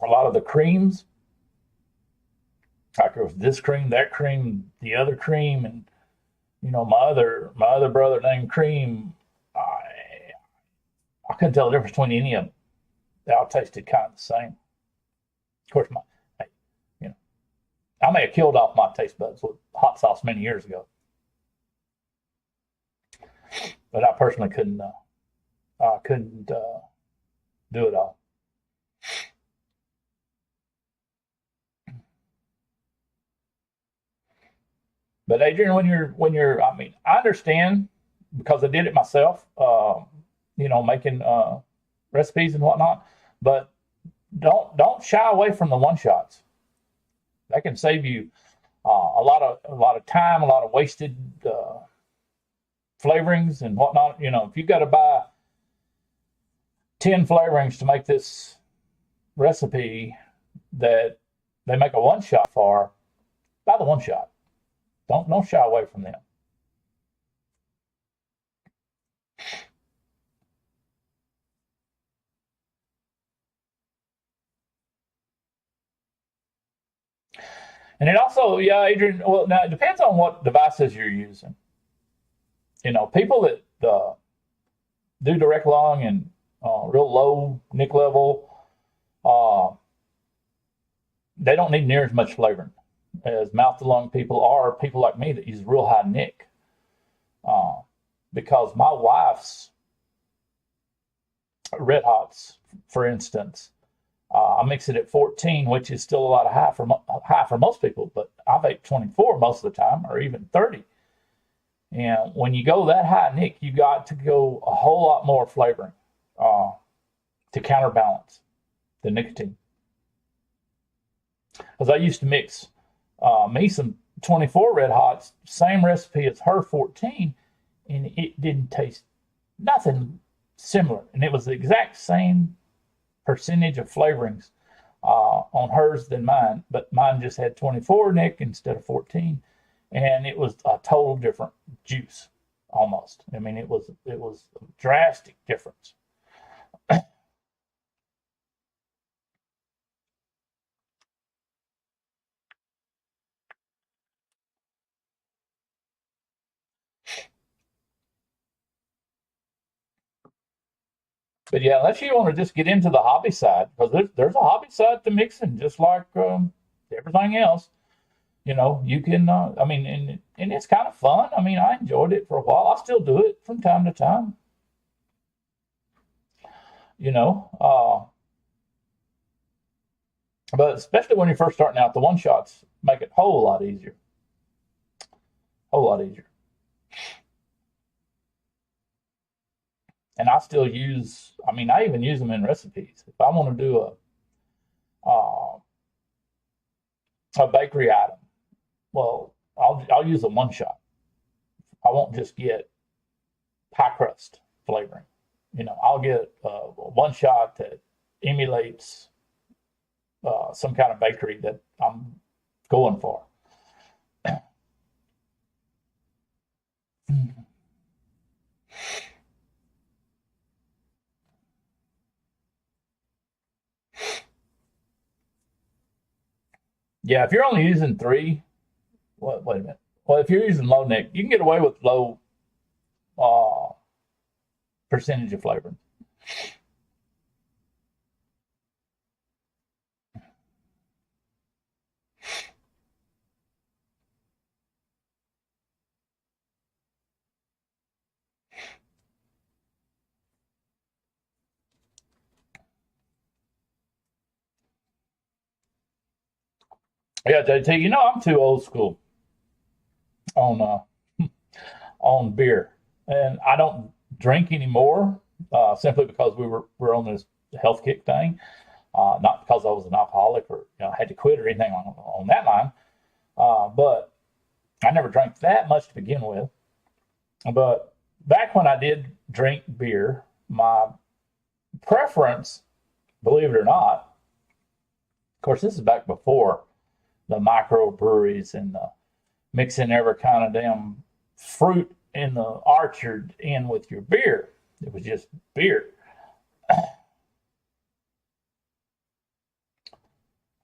a lot of the creams, like there was this cream, that cream, the other cream, and my other brother named Cream. I couldn't tell the difference between any of them. They all tasted kind of the same. Of course, hey, you know, I may have killed off my taste buds with hot sauce many years ago, but I personally couldn't do it all. But Adrian, I mean, I understand because I did it myself. Making recipes and whatnot. But don't shy away from the one shots. That can save you a lot of time, a lot of wasted flavorings and whatnot. If you got to buy 10 flavorings to make this recipe that they make a one shot for, buy the one shot. Don't shy away from them. And it also, yeah, Adrian. Well, now it depends on what devices you're using. People that do direct lung and real low nick level, uh, they don't need near as much flavoring as mouth to lung people or people like me that use real high nick. Uh, because my wife's red hots, for instance, I mix it at 14, which is still a lot of high for most people, but I vape 24 most of the time, or even 30. And when you go that high, Nick, you got to go a whole lot more flavoring uh, to counterbalance the nicotine. Because I used to mix me some 24 red hots, same recipe as her 14, and it didn't taste nothing similar. And it was the exact same percentage of flavorings on hers than mine, but mine just had 24 Nick instead of 14, and it was a total different juice almost. I mean, it was a drastic difference. But yeah, unless you want to just get into the hobby side, because there's a hobby side to mixing, just like everything else. You can. I mean, and it's kind of fun. I mean, I enjoyed it for a while. I still do it from time to time. You know, but especially when you're first starting out, the one shots make it a whole lot easier. Whole lot easier. And I still use. I mean, I even use them in recipes. If I want to do uh, a bakery item, well, I'll use a one shot. I won't just get pie crust flavoring. I'll get one shot that emulates some kind of bakery that I'm going for. Yeah, if you're only using three, wait a minute. Well, if you're using low neck, you can get away with low uh, percentage of flavoring. Yeah, JT, I'm too old school on on beer, and I don't drink anymore simply because we're on this health kick thing. Not because I was an alcoholic or had to quit or anything on that line. But I never drank that much to begin with. But back when I did drink beer, my preference, believe it or not, of course, this is back before the microbreweries and the mixing every kind of damn fruit in the orchard in with your beer. It was just beer.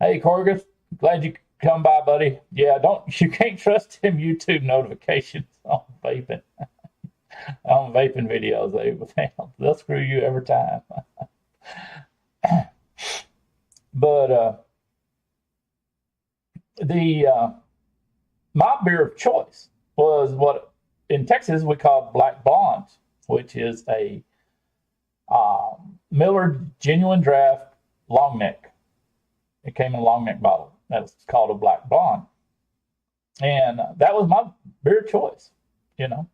Hey, Corgus, glad you come by, buddy. Yeah, don't you can't trust them YouTube notifications on vaping on vaping videos. They'll screw you every time. But the my beer of choice was what in Texas we call Black Blondes, which is a Miller Genuine Draft long neck. It came in a long neck bottle. That's called a Black Blonde, and that was my beer choice. You know.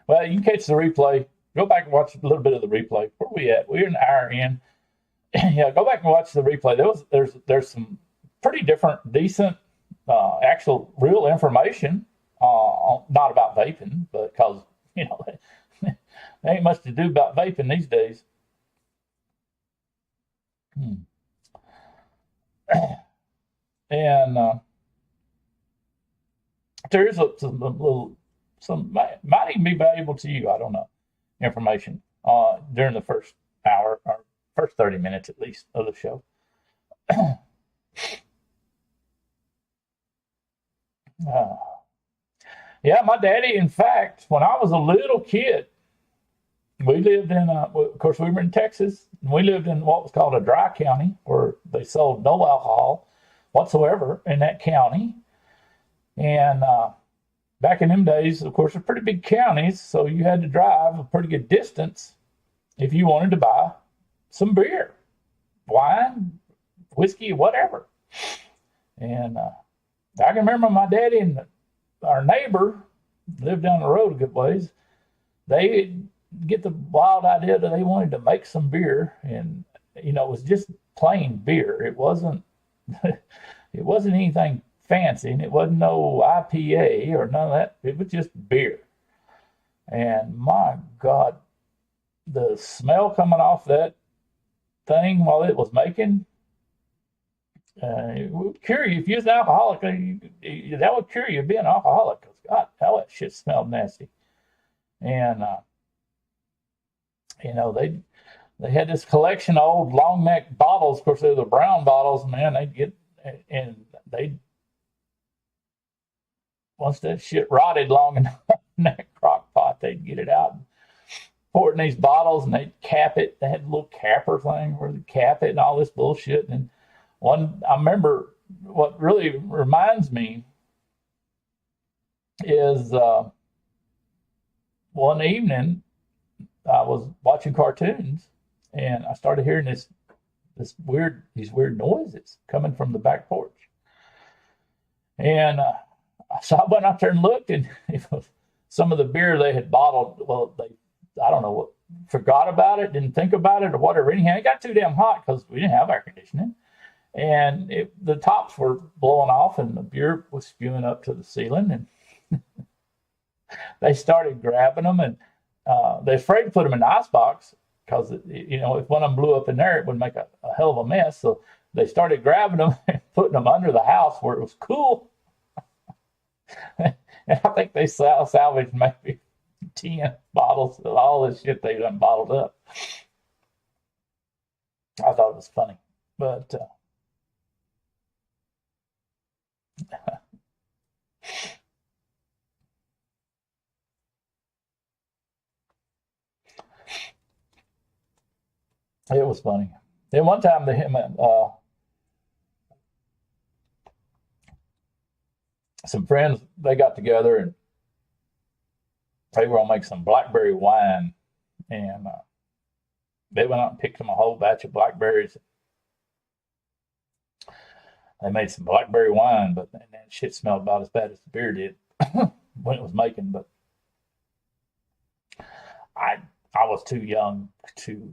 Well, you can catch the replay. Go back and watch a little bit of the replay. Where are we at? We're an hour in. Yeah, go back and watch the replay. There's some pretty different, decent, actual real information. Not about vaping, but because there ain't much to do about vaping these days. Hmm. And there is some little, some might even be valuable to you. I don't know information during the first hour or first 30 minutes at least of the show. uh, yeah, my daddy. In fact, when I was a little kid, we lived in. Of course, we were in Texas. And we lived in what was called a dry county, where they sold no alcohol whatsoever in that county. And back in them days, of course, they're pretty big counties, so you had to drive a pretty good distance if you wanted to buy some beer, wine, whiskey, whatever. And I can remember my daddy and our neighbor lived down the road a good ways. They get the wild idea that they wanted to make some beer, and it was just plain beer. It wasn't it wasn't anything fancy, and it wasn't no IPA or none of that. It was just beer. And my God, the smell coming off that thing while it was making, it would cure you. If you're an alcoholic, that would cure you of being an alcoholic. Because God, how that shit smelled nasty. And they had this collection of old long neck bottles. Of course, they were the brown bottles. Man, they'd get and they once that shit rotted long enough in that crock pot, they'd get it out and pour it in these bottles, and they'd cap it. They had a little capper thing where they cap it and all this bullshit. And I remember what really reminds me is one evening I was watching cartoons, and I started hearing these weird noises coming from the back porch. And so I went out there and looked, and it was some of the beer they had bottled. Well, I don't know what, forgot about it, didn't think about it, or whatever. Anyhow, it got too damn hot because we didn't have air conditioning, and the tops were blowing off, and the beer was spewing up to the ceiling. And they started grabbing them, and they're afraid to put them in the icebox because if one of them blew up in there, it would make a hell of a mess. So they started grabbing them and putting them under the house where it was cool. And I think they salvaged maybe 10 bottles of all this shit they done bottled up. I thought it was funny, but it was funny. Then one time some friends, they got together and they were gonna make some blackberry wine, and they went out and picked them a whole batch of blackberries. They made some blackberry wine, but that shit smelled about as bad as the beer did when it was making. But I was too young to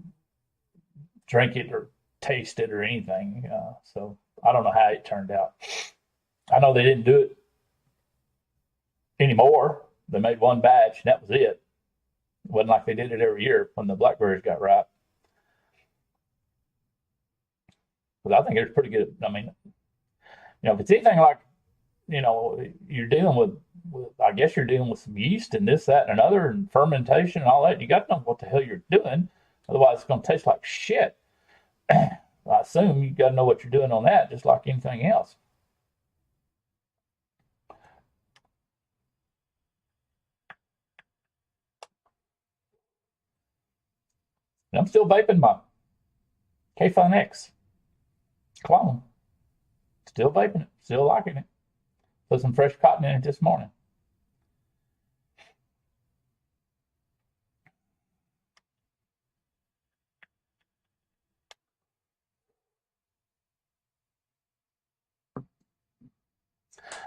drink it or taste it or anything, so I don't know how it turned out. I know they didn't do it anymore. They made one batch, and that was it. It wasn't like they did it every year when the blackberries got ripe. But I think it was pretty good. I mean, if it's anything like, you're dealing with, I guess you're dealing with some yeast and this, that, and another, and fermentation and all that. You got to know what the hell you're doing. Otherwise, it's going to taste like shit. I assume you got to know what you're doing on that, just like anything else. And I'm still vaping my K-Fun X clone. Still vaping it, still liking it. Put some fresh cotton in it this morning.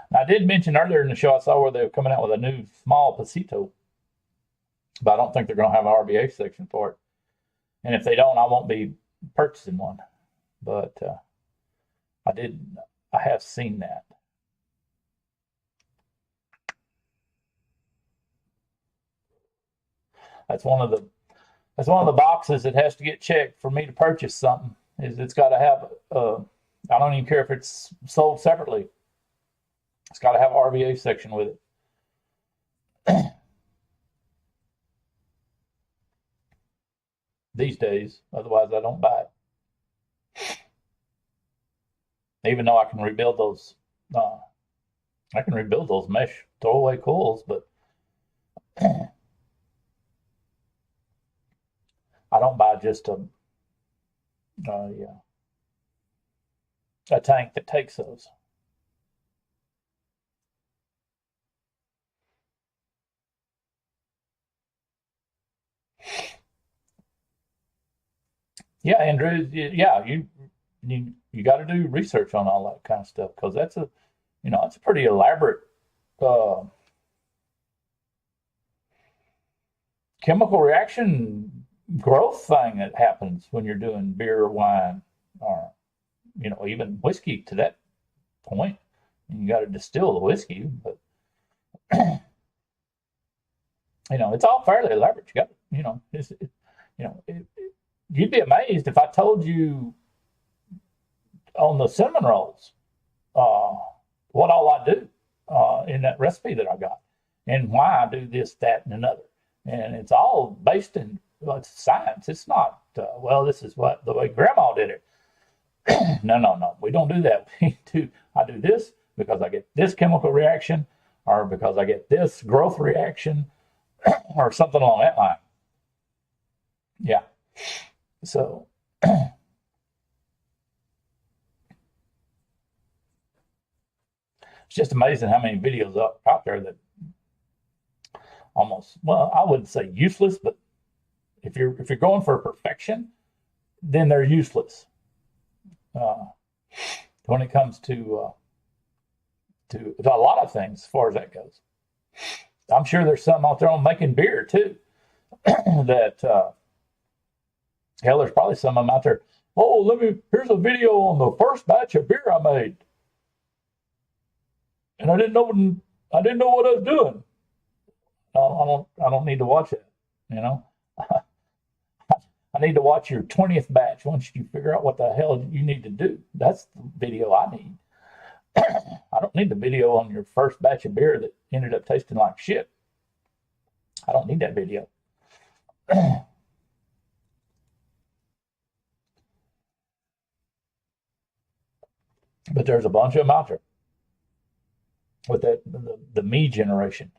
Now, I did mention earlier in the show, I saw where they were coming out with a new small pasito, but I don't think they're going to have an RBA section for it. And if they don't, I won't be purchasing one. But I have seen that. That's one of the boxes that has to get checked for me to purchase something. Is it's got to have I don't even care if it's sold separately. It's got to have an RVA section with it. These days, otherwise I don't buy it. Even though I can rebuild those mesh throwaway coils, but I don't buy just a tank that takes those. Yeah, Andrew. Yeah, you got to do research on all that kind of stuff, because that's a pretty elaborate chemical reaction growth thing that happens when you're doing beer or wine, or even whiskey to that point. And you got to distill the whiskey, but it's all fairly elaborate. You got you'd be amazed if I told you on the cinnamon rolls what all I do in that recipe that I got, and why I do this, that, and another. And it's all based in it's science. It's not this is the way Grandma did it. No. We don't do that. I do this because I get this chemical reaction, or because I get this growth reaction, or something along that line. Yeah. So it's just amazing how many videos out there that almost, well, I wouldn't say useless, but if you're going for perfection, then they're useless uh, when it comes to a lot of things as far as that goes. I'm sure there's some out there on making beer too that hell, there's probably some of them out there. Oh, here's a video on the first batch of beer I made, and I didn't know what I was doing. I don't need to watch it. You know, I need to watch your 20th batch once you figure out what the hell you need to do. That's the video I need. I don't need the video on your first batch of beer that ended up tasting like shit. I don't need that video. But there's a bunch of them out there with the me generation.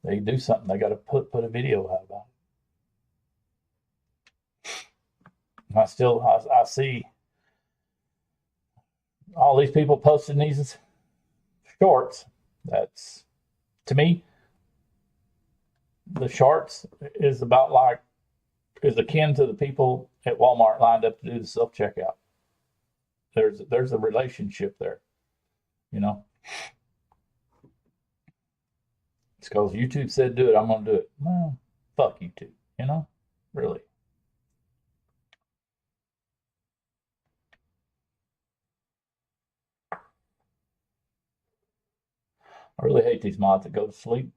They do something. They got to put a video out about it. I see all these people posting these shorts. That's, to me, the shorts is about like, is akin to the people at Walmart lined up to do the self checkout. There's a relationship there, you know. It's because YouTube said do it, I'm gonna do it. Well, fuck YouTube, really. I really hate these mods that go to sleep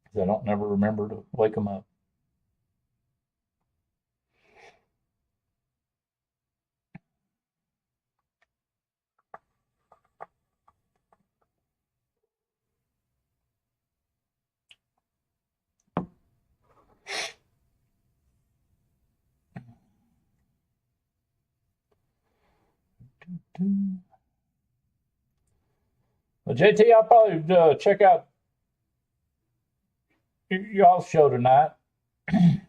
because I don't never remember to wake them up. Well, JT, I'll probably check out y'all's show tonight. I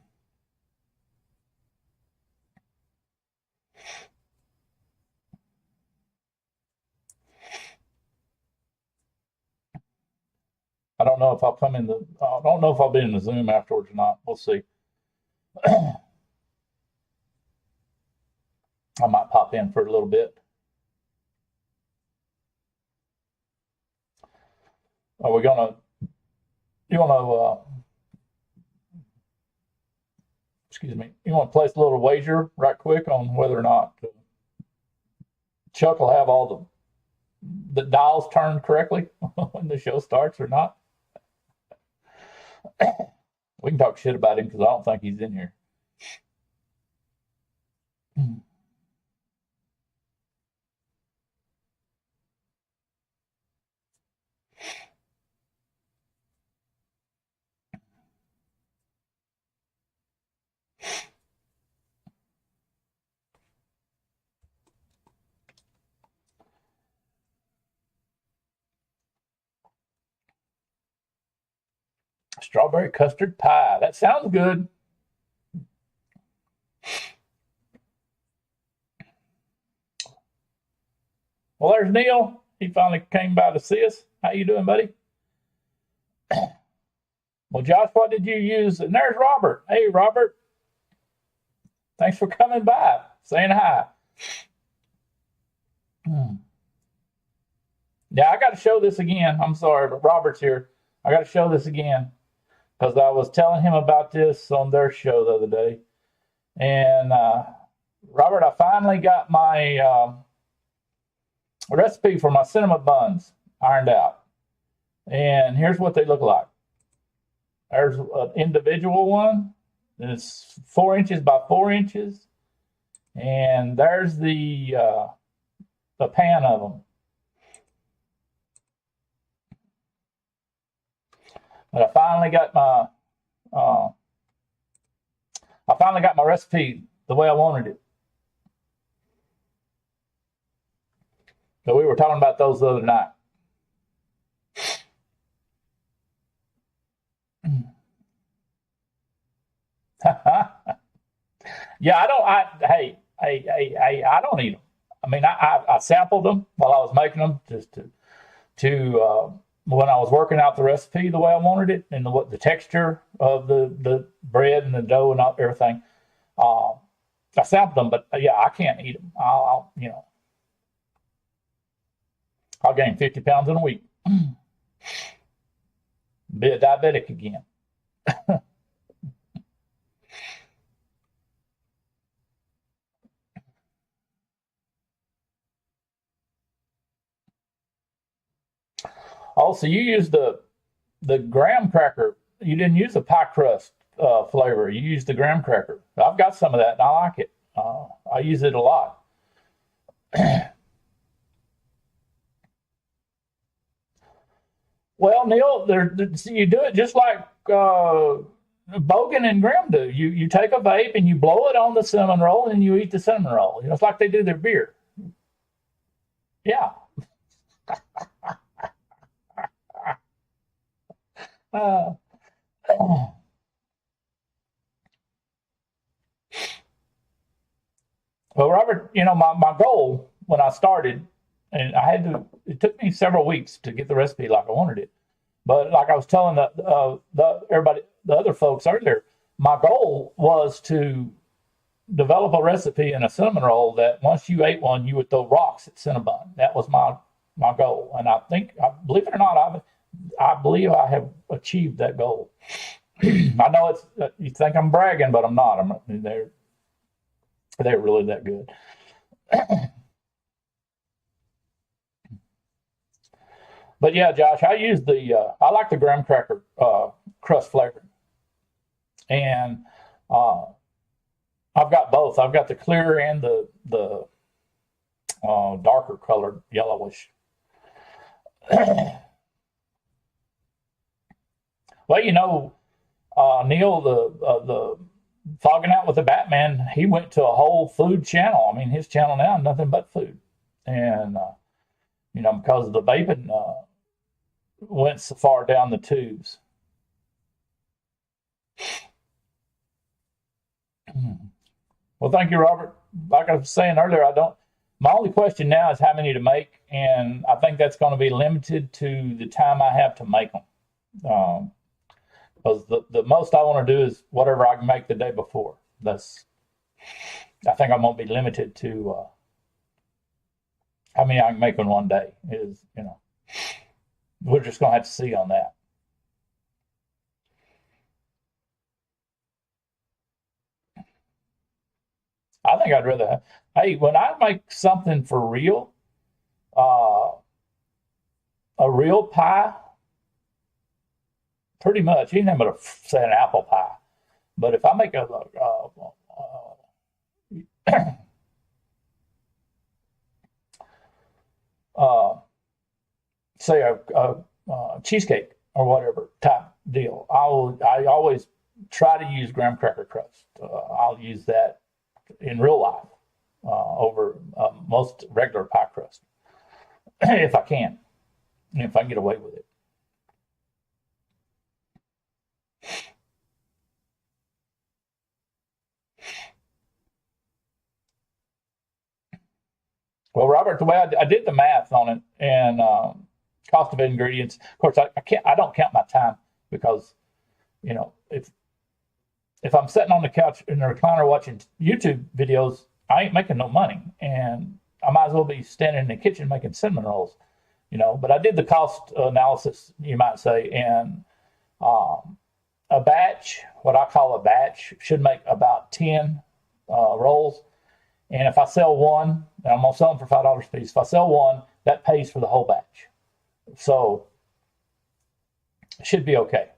don't know if I'll come in the. I don't know if I'll be in the Zoom afterwards or not. We'll see. I might pop in for a little bit. Are we gonna? You want to? Excuse me. You want to place a little wager right quick on whether or not Chuck will have all the dials turned correctly when the show starts or not? We can talk shit about him because I don't think he's in here. Strawberry custard pie. That sounds good. Well, there's Neil. He finally came by to see us. How you doing, buddy? Well, Josh, what did you use? And there's Robert. Hey, Robert. Thanks for coming by, saying hi. Yeah, I got to show this again. I'm sorry, but Robert's here. I got to show this again because I was telling him about this on their show the other day. And Robert, I finally got my recipe for my cinnamon buns ironed out. And here's what they look like. There's an individual one. It's 4 inches by 4 inches. And there's the pan of them. But I finally got my I finally got my recipe the way I wanted it. So we were talking about those the other night. Yeah, I don't. I don't eat them. I mean, I sampled them while I was making them just to when I was working out the recipe the way I wanted it and the texture of the bread and the dough and everything. Uh, I sampled them, but yeah, I can't eat them. I'll gain 50 pounds in a week. Be a diabetic again. Also, you use the graham cracker. You didn't use the pie crust flavor. You used the graham cracker. I've got some of that, and I like it. I use it a lot. Well, Neil, you do it just like Bogan and Graham do. You take a vape and you blow it on the cinnamon roll, and you eat the cinnamon roll. You know, it's like they do their beer. Yeah. Uh, well, Robert, my goal when I started, and it took me several weeks to get the recipe like I wanted it. But like I was telling everybody, the other folks earlier, my goal was to develop a recipe in a cinnamon roll that once you ate one, you would throw rocks at Cinnabon. That was my goal, and believe it or not, I believe I have achieved that goal. I know it's you think I'm bragging, but I'm not. They're really that good. But yeah, Josh, I like the graham cracker crust flavor, and uh, I've got both. I've got the clear and the darker colored yellowish. Well, Neil, the fogging out with the Batman, he went to a whole food channel. I mean, his channel now nothing but food, and because of the vaping went so far down the tubes. Well, thank you, Robert. Like I was saying earlier, I don't. My only question now is how many to make, and I think that's going to be limited to the time I have to make them. Because the most I want to do is whatever I can make the day before. I think I'm going to be limited to how many I can make in one day. We're just going to have to see on that. I think I'd rather. Hey, when I make something for real, uh, a real pie, pretty much anything but say an apple pie. But if I make uh, say a cheesecake or whatever type deal, I always try to use graham cracker crust. I'll use that in real life over most regular pie crust if I can, if I can get away with it. Well, Robert, the way I did the math on it and cost of ingredients, of course, I don't count my time because if I'm sitting on the couch in the recliner watching YouTube videos, I ain't making no money, and I might as well be standing in the kitchen making cinnamon rolls, But I did the cost analysis, you might say, and a batch, what I call a batch, should make about 10 rolls. And if I sell one, and I'm gonna sell them for $5 a piece. If I sell one, that pays for the whole batch. So it should be okay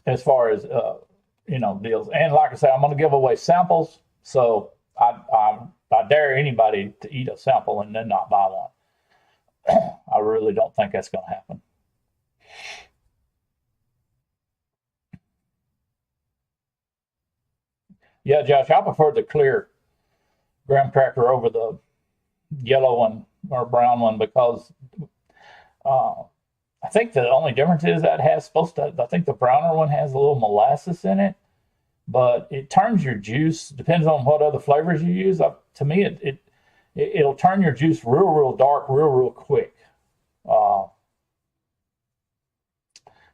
as far as deals. And like I said, I'm gonna give away samples. So I dare anybody to eat a sample and then not buy one. I really don't think that's gonna happen. Yeah, Josh, I prefer the clear graham cracker over the yellow one or brown one because uh, I think the only difference is that it has supposed to. I think the browner one has a little molasses in it, but it turns your juice. Depends on what other flavors you use. To me, it'll turn your juice real dark, real quick. Uh,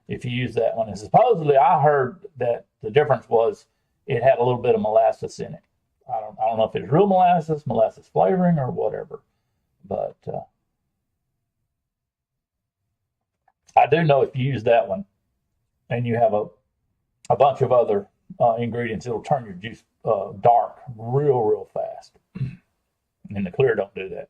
if you use that one, and supposedly I heard that the difference was it had a little bit of molasses in it. I don't know if it's real molasses flavoring, or whatever. But I do know if you use that one and you have a bunch of other ingredients, it'll turn your juice dark real fast. And the clear don't do that.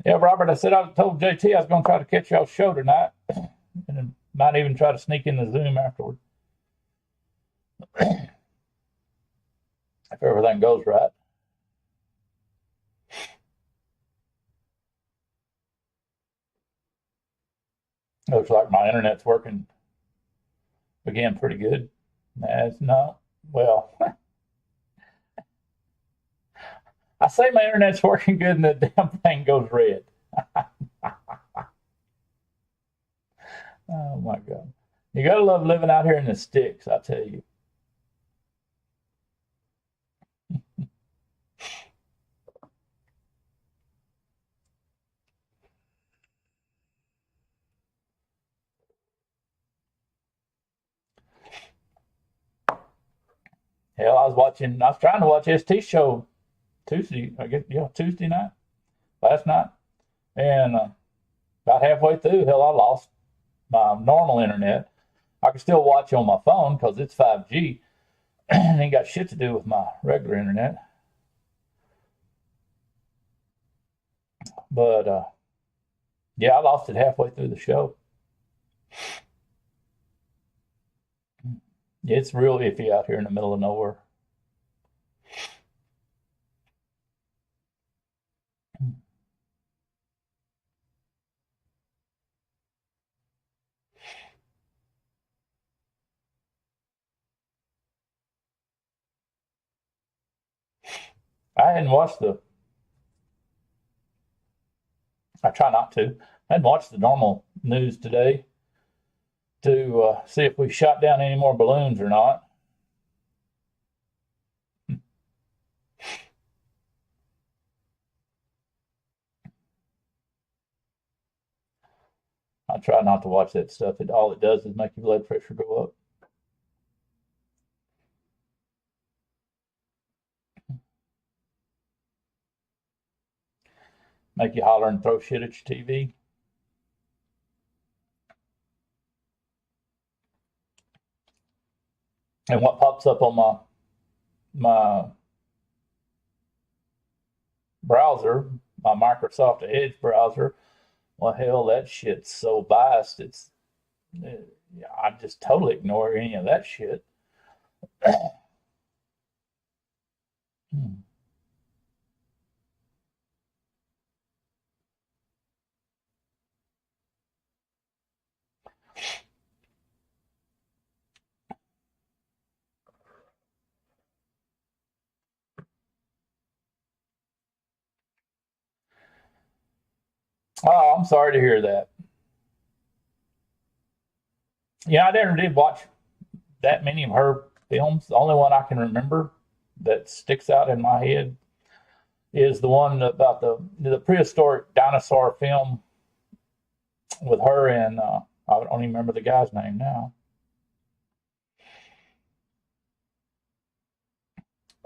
Yeah, Robert, I told JT I was going to try to catch y'all's show tonight, and might even try to sneak in the Zoom afterward if everything goes right. Looks like my internet's working again pretty good. That's no, well, I say my internet's working good, and the damn thing goes red. Oh my god, you gotta love living out here in the sticks, I tell you. Hell, I was trying to watch ST show Tuesday, I guess, yeah, Tuesday night, last night, and about halfway through, hell, I lost my normal internet. I can still watch on my phone because it's 5G, and ain't got shit to do with my regular internet. But yeah, I lost it halfway through the show. It's real iffy out here in the middle of nowhere. I hadn't watched the. I try not to. I hadn't watched the normal news today to see if we shot down any more balloons or not. I try not to watch that stuff. All it does is make your blood pressure go up. Make you holler and throw shit at your TV. And what pops up on my browser, my Microsoft Edge browser, well, hell, that shit's so biased. I just totally ignore any of that shit. Oh, I'm sorry to hear that. Yeah, I never did watch that many of her films. The only one I can remember that sticks out in my head is the one about the prehistoric dinosaur film with her and I don't even remember the guy's name now.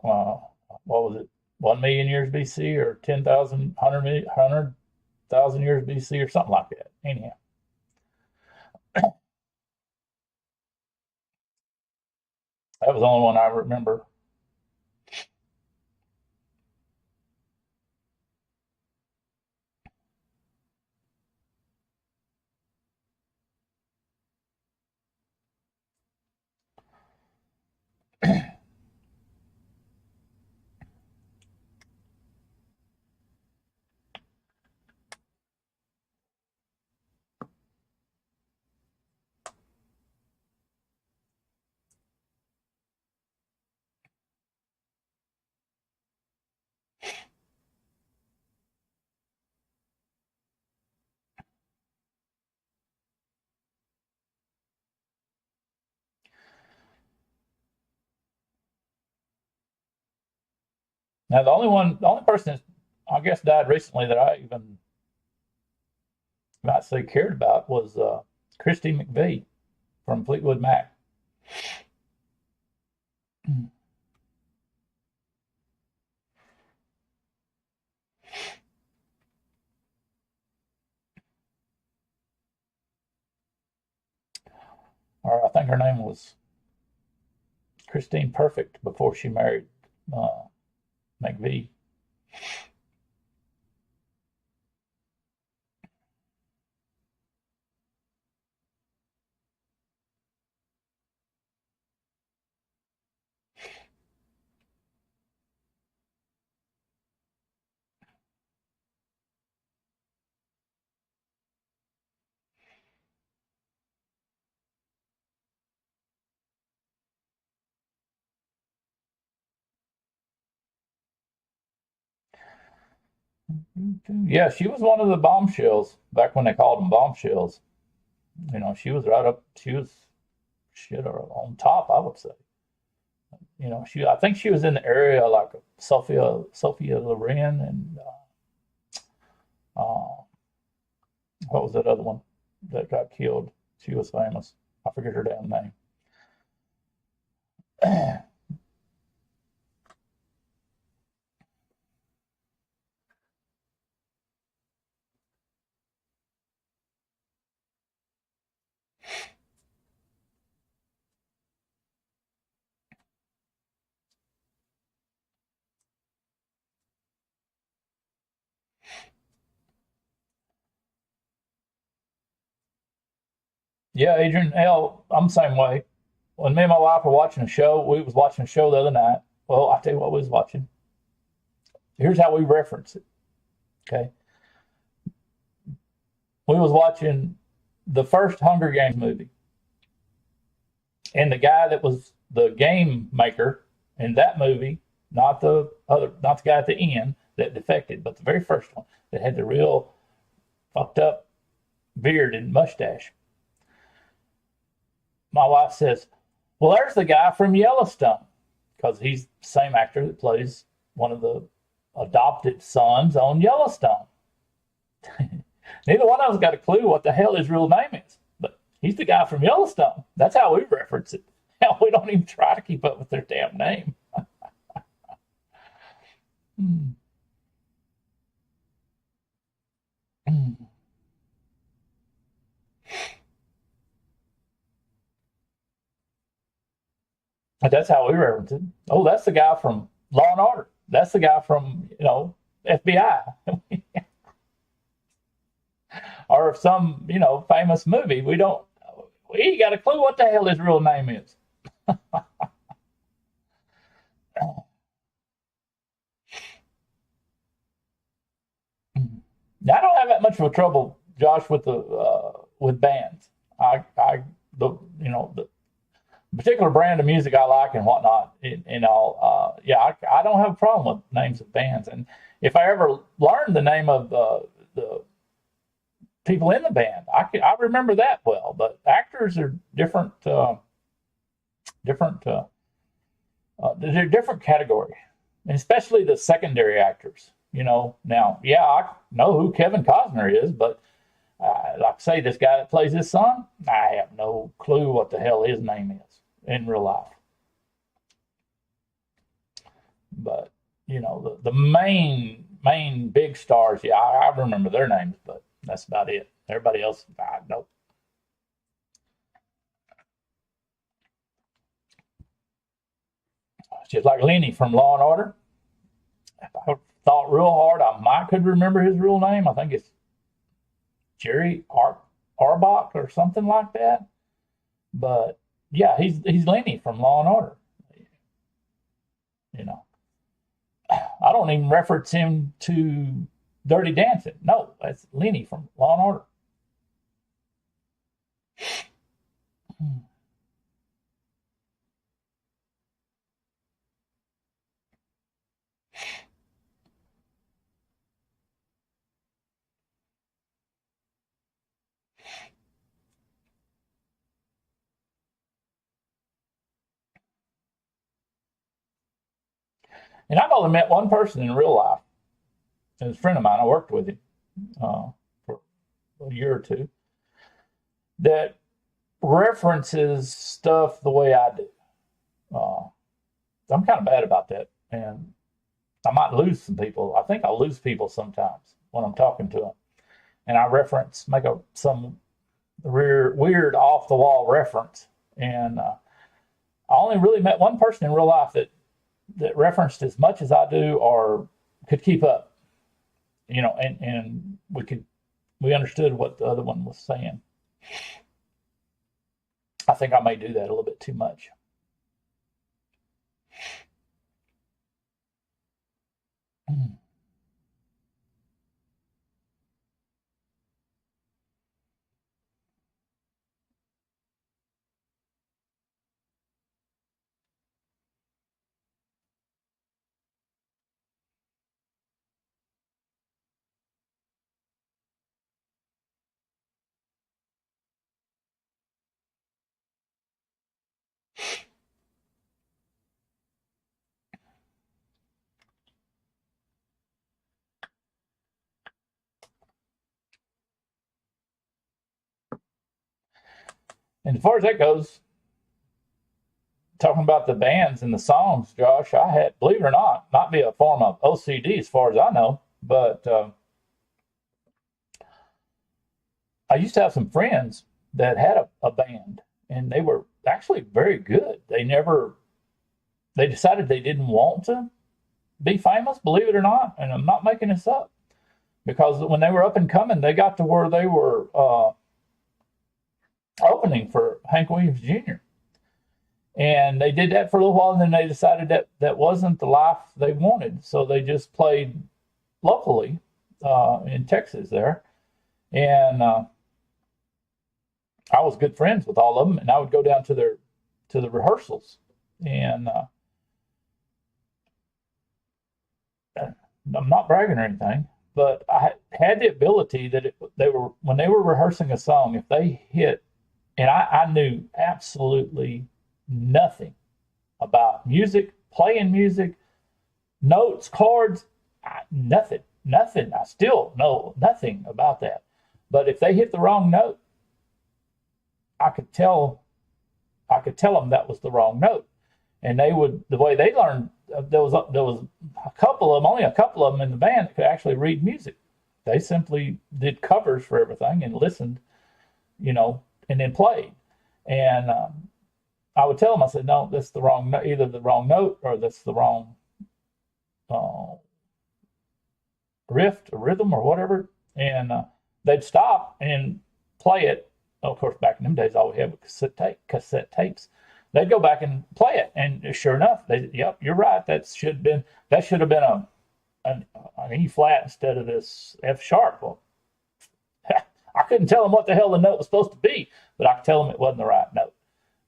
Uh, what was it? 1 million years BC or 10,000, 100,000 years BC or something like that. Anyhow, that was the only one I remember. Now, the only person that I guess died recently that I even might say cared about was Christy McVie from Fleetwood Mac. Or I think her name was Christine Perfect before she married uh, McVie. Yeah, she was one of the bombshells back when they called them bombshells. She was right up. She was shit or on top, I would say. I think she was in the area like Sophia Loren and uh, what was that other one that got killed? She was famous. I forget her damn name. Yeah, Adrian L. I'm the same way. When me and my wife were watching a show, we was watching a show the other night. Well, I tell you what we was watching. Here's how we reference it. Okay, we was watching the first Hunger Games movie, and the guy that was the game maker in that movie, not the guy at the end that defected, but the very first one that had the real fucked up beard and mustache. My wife says, "Well, there's the guy from Yellowstone," because he's the same actor that plays one of the adopted sons on Yellowstone. Neither one of us got a clue what the hell his real name is, but he's the guy from Yellowstone. That's how we reference it. Hell, we don't even try to keep up with their damn name. But that's how we reference it. Oh, that's the guy from Law and Order. That's the guy from FBI, or some famous movie. We ain't got a clue what the hell his real name is. Now, I don't have that much of a trouble, Josh, with the with bands. The particular brand of music I like and whatnot, yeah, I don't have a problem with names of bands. And if I ever learned the name of the people in the band, I remember that well. But actors are different, different. They're a different category, and especially the secondary actors. Now, yeah, I know who Kevin Costner is, but like I say, this guy that plays his son, I have no clue what the hell his name is in real life. But the main big stars, yeah, I remember their names, but that's about it. Everybody else, I know. Just like Lenny from Law and Order. If I thought real hard, I might could remember his real name. I think it's Jerry Arbach or something like that. But yeah, he's Lenny from Law and Order. You know, I don't even reference him to Dirty Dancing. No, that's Lenny from Law and Order. And I've only met one person in real life. And it's a friend of mine. I worked with him for a year or two that references stuff the way I do. Uh, I'm kind of bad about that, and I might lose some people. I think I'll lose people sometimes when I'm talking to them, and I reference, make some weird off the wall reference, and I only really met one person in real life that referenced as much as I do or could keep up, and we understood what the other one was saying. I think I may do that a little bit too much. And as far as that goes, talking about the bands and the songs, Josh, I had, believe it or not, might be a form of OCD as far as I know, but I used to have some friends that had a band, and they were actually very good. They decided they didn't want to be famous, believe it or not, and I'm not making this up, because when they were up and coming, they got to where they were opening for Hank Williams Jr. And they did that for a little while, and then they decided that that wasn't the life they wanted. So they just played locally in Texas there. And I was good friends with all of them, and I would go down to the rehearsals. And I'm not bragging or anything, but I had the ability that they were, when they were rehearsing a song, if they hit, and I knew absolutely nothing about music, playing music, notes, chords, nothing. I still know nothing about that. But if they hit the wrong note, I could tell them that was the wrong note. And they would, the way they learned, there was a couple of them, only a couple of them in the band that could actually read music. They simply did covers for everything and listened, and then played. And I would tell them, I said, no, that's the wrong, either the wrong note or that's the wrong uh, riff or rhythm or whatever. And they'd stop and play it. Of course, back in them days, all we had was cassette tapes. They'd go back and play it, and sure enough, yep, you're right. That should have been an E flat instead of this F sharp. Well, I couldn't tell them what the hell the note was supposed to be, but I could tell them it wasn't the right note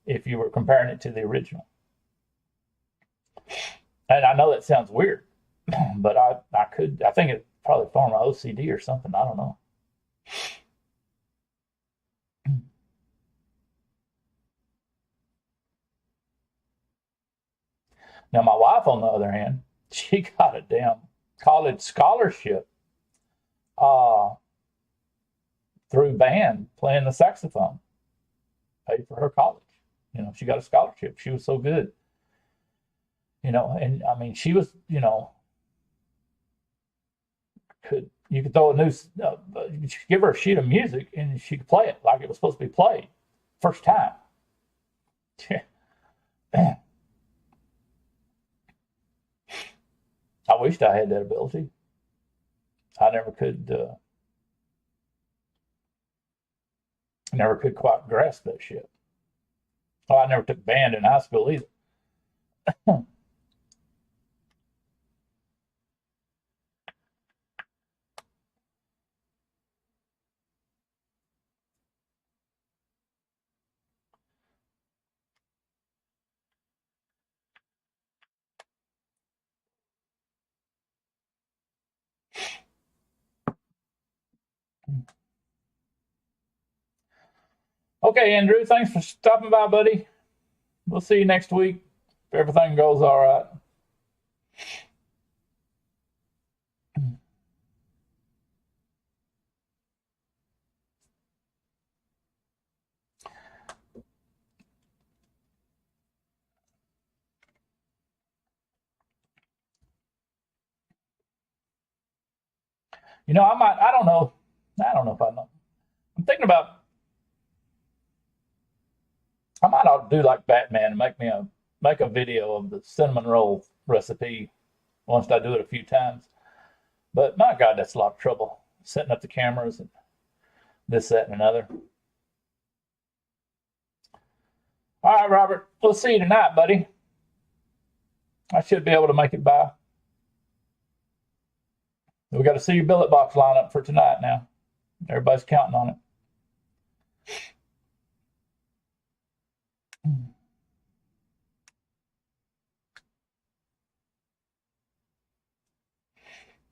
if you were comparing it to the original. And I know that sounds weird, but I think it's probably a form of OCD or something. I don't know. Now, my wife, on the other hand, she got a damn college scholarship uh, through band playing the saxophone, paid for her college. She got a scholarship. She was so good. And I mean, she was, you could throw a new, you could give her a sheet of music and she could play it like it was supposed to be played first time. I wished I had that ability. I never could quite grasp that shit. Oh, I never took band in high school either. Okay, Andrew, thanks for stopping by, buddy. We'll see you next week if everything goes all right. You know, I might. I don't know. I don't know if I know. I'm thinking about. I might ought to do like Batman and make a video of the cinnamon roll recipe once I do it a few times. But my God, that's a lot of trouble setting up the cameras and this, that, and another. All right, Robert. We'll see you tonight, buddy. I should be able to make it by. We got to see your billet box lineup for tonight now. Everybody's counting on it.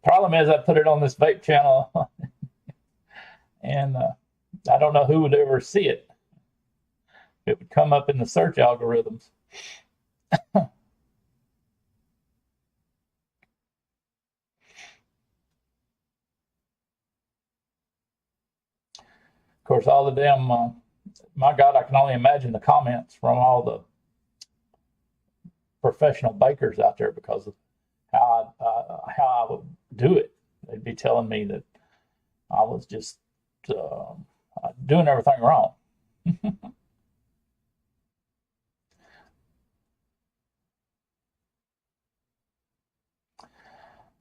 Problem is, I put it on this vape channel, and I don't know who would ever see it. It would come up in the search algorithms. Of course, all the damn, my God, I can only imagine the comments from all the professional bakers out there because of how I would do it. They'd be telling me that I was just doing everything wrong.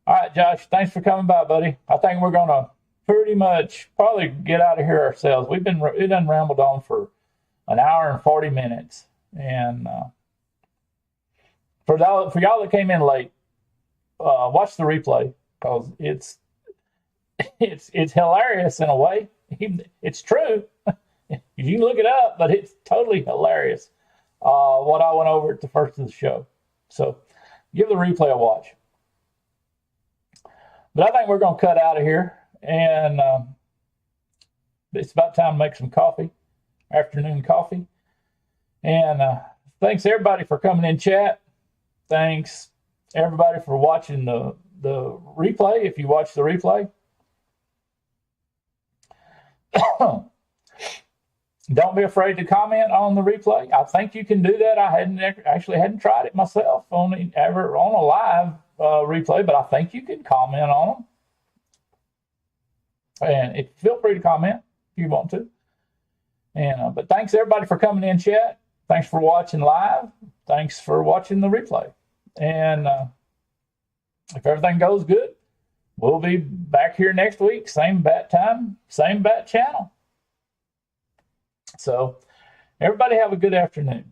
All right, Josh, thanks for coming by, buddy. I think we're going to pretty much probably get out of here ourselves. It done rambled on for an hour and 40 minutes. And for y'all that came in late, watch the replay because it's hilarious in a way. It's true. You can look it up, but it's totally hilarious what I went over at the first of the show. So give the replay a watch. But I think we're going to cut out of here, and it's about time to make some coffee, afternoon coffee. And thanks everybody for coming in chat. Thanks everybody for watching the replay. If you watch the replay, don't be afraid to comment on the replay. I think you can do that. I hadn't tried it myself on a live replay, but I think you can comment on them. And feel free to comment if you want to. And but thanks everybody for coming in chat. Thanks for watching live. Thanks for watching the replay. And if everything goes good, we'll be back here next week. Same bat time, same bat channel. So everybody have a good afternoon.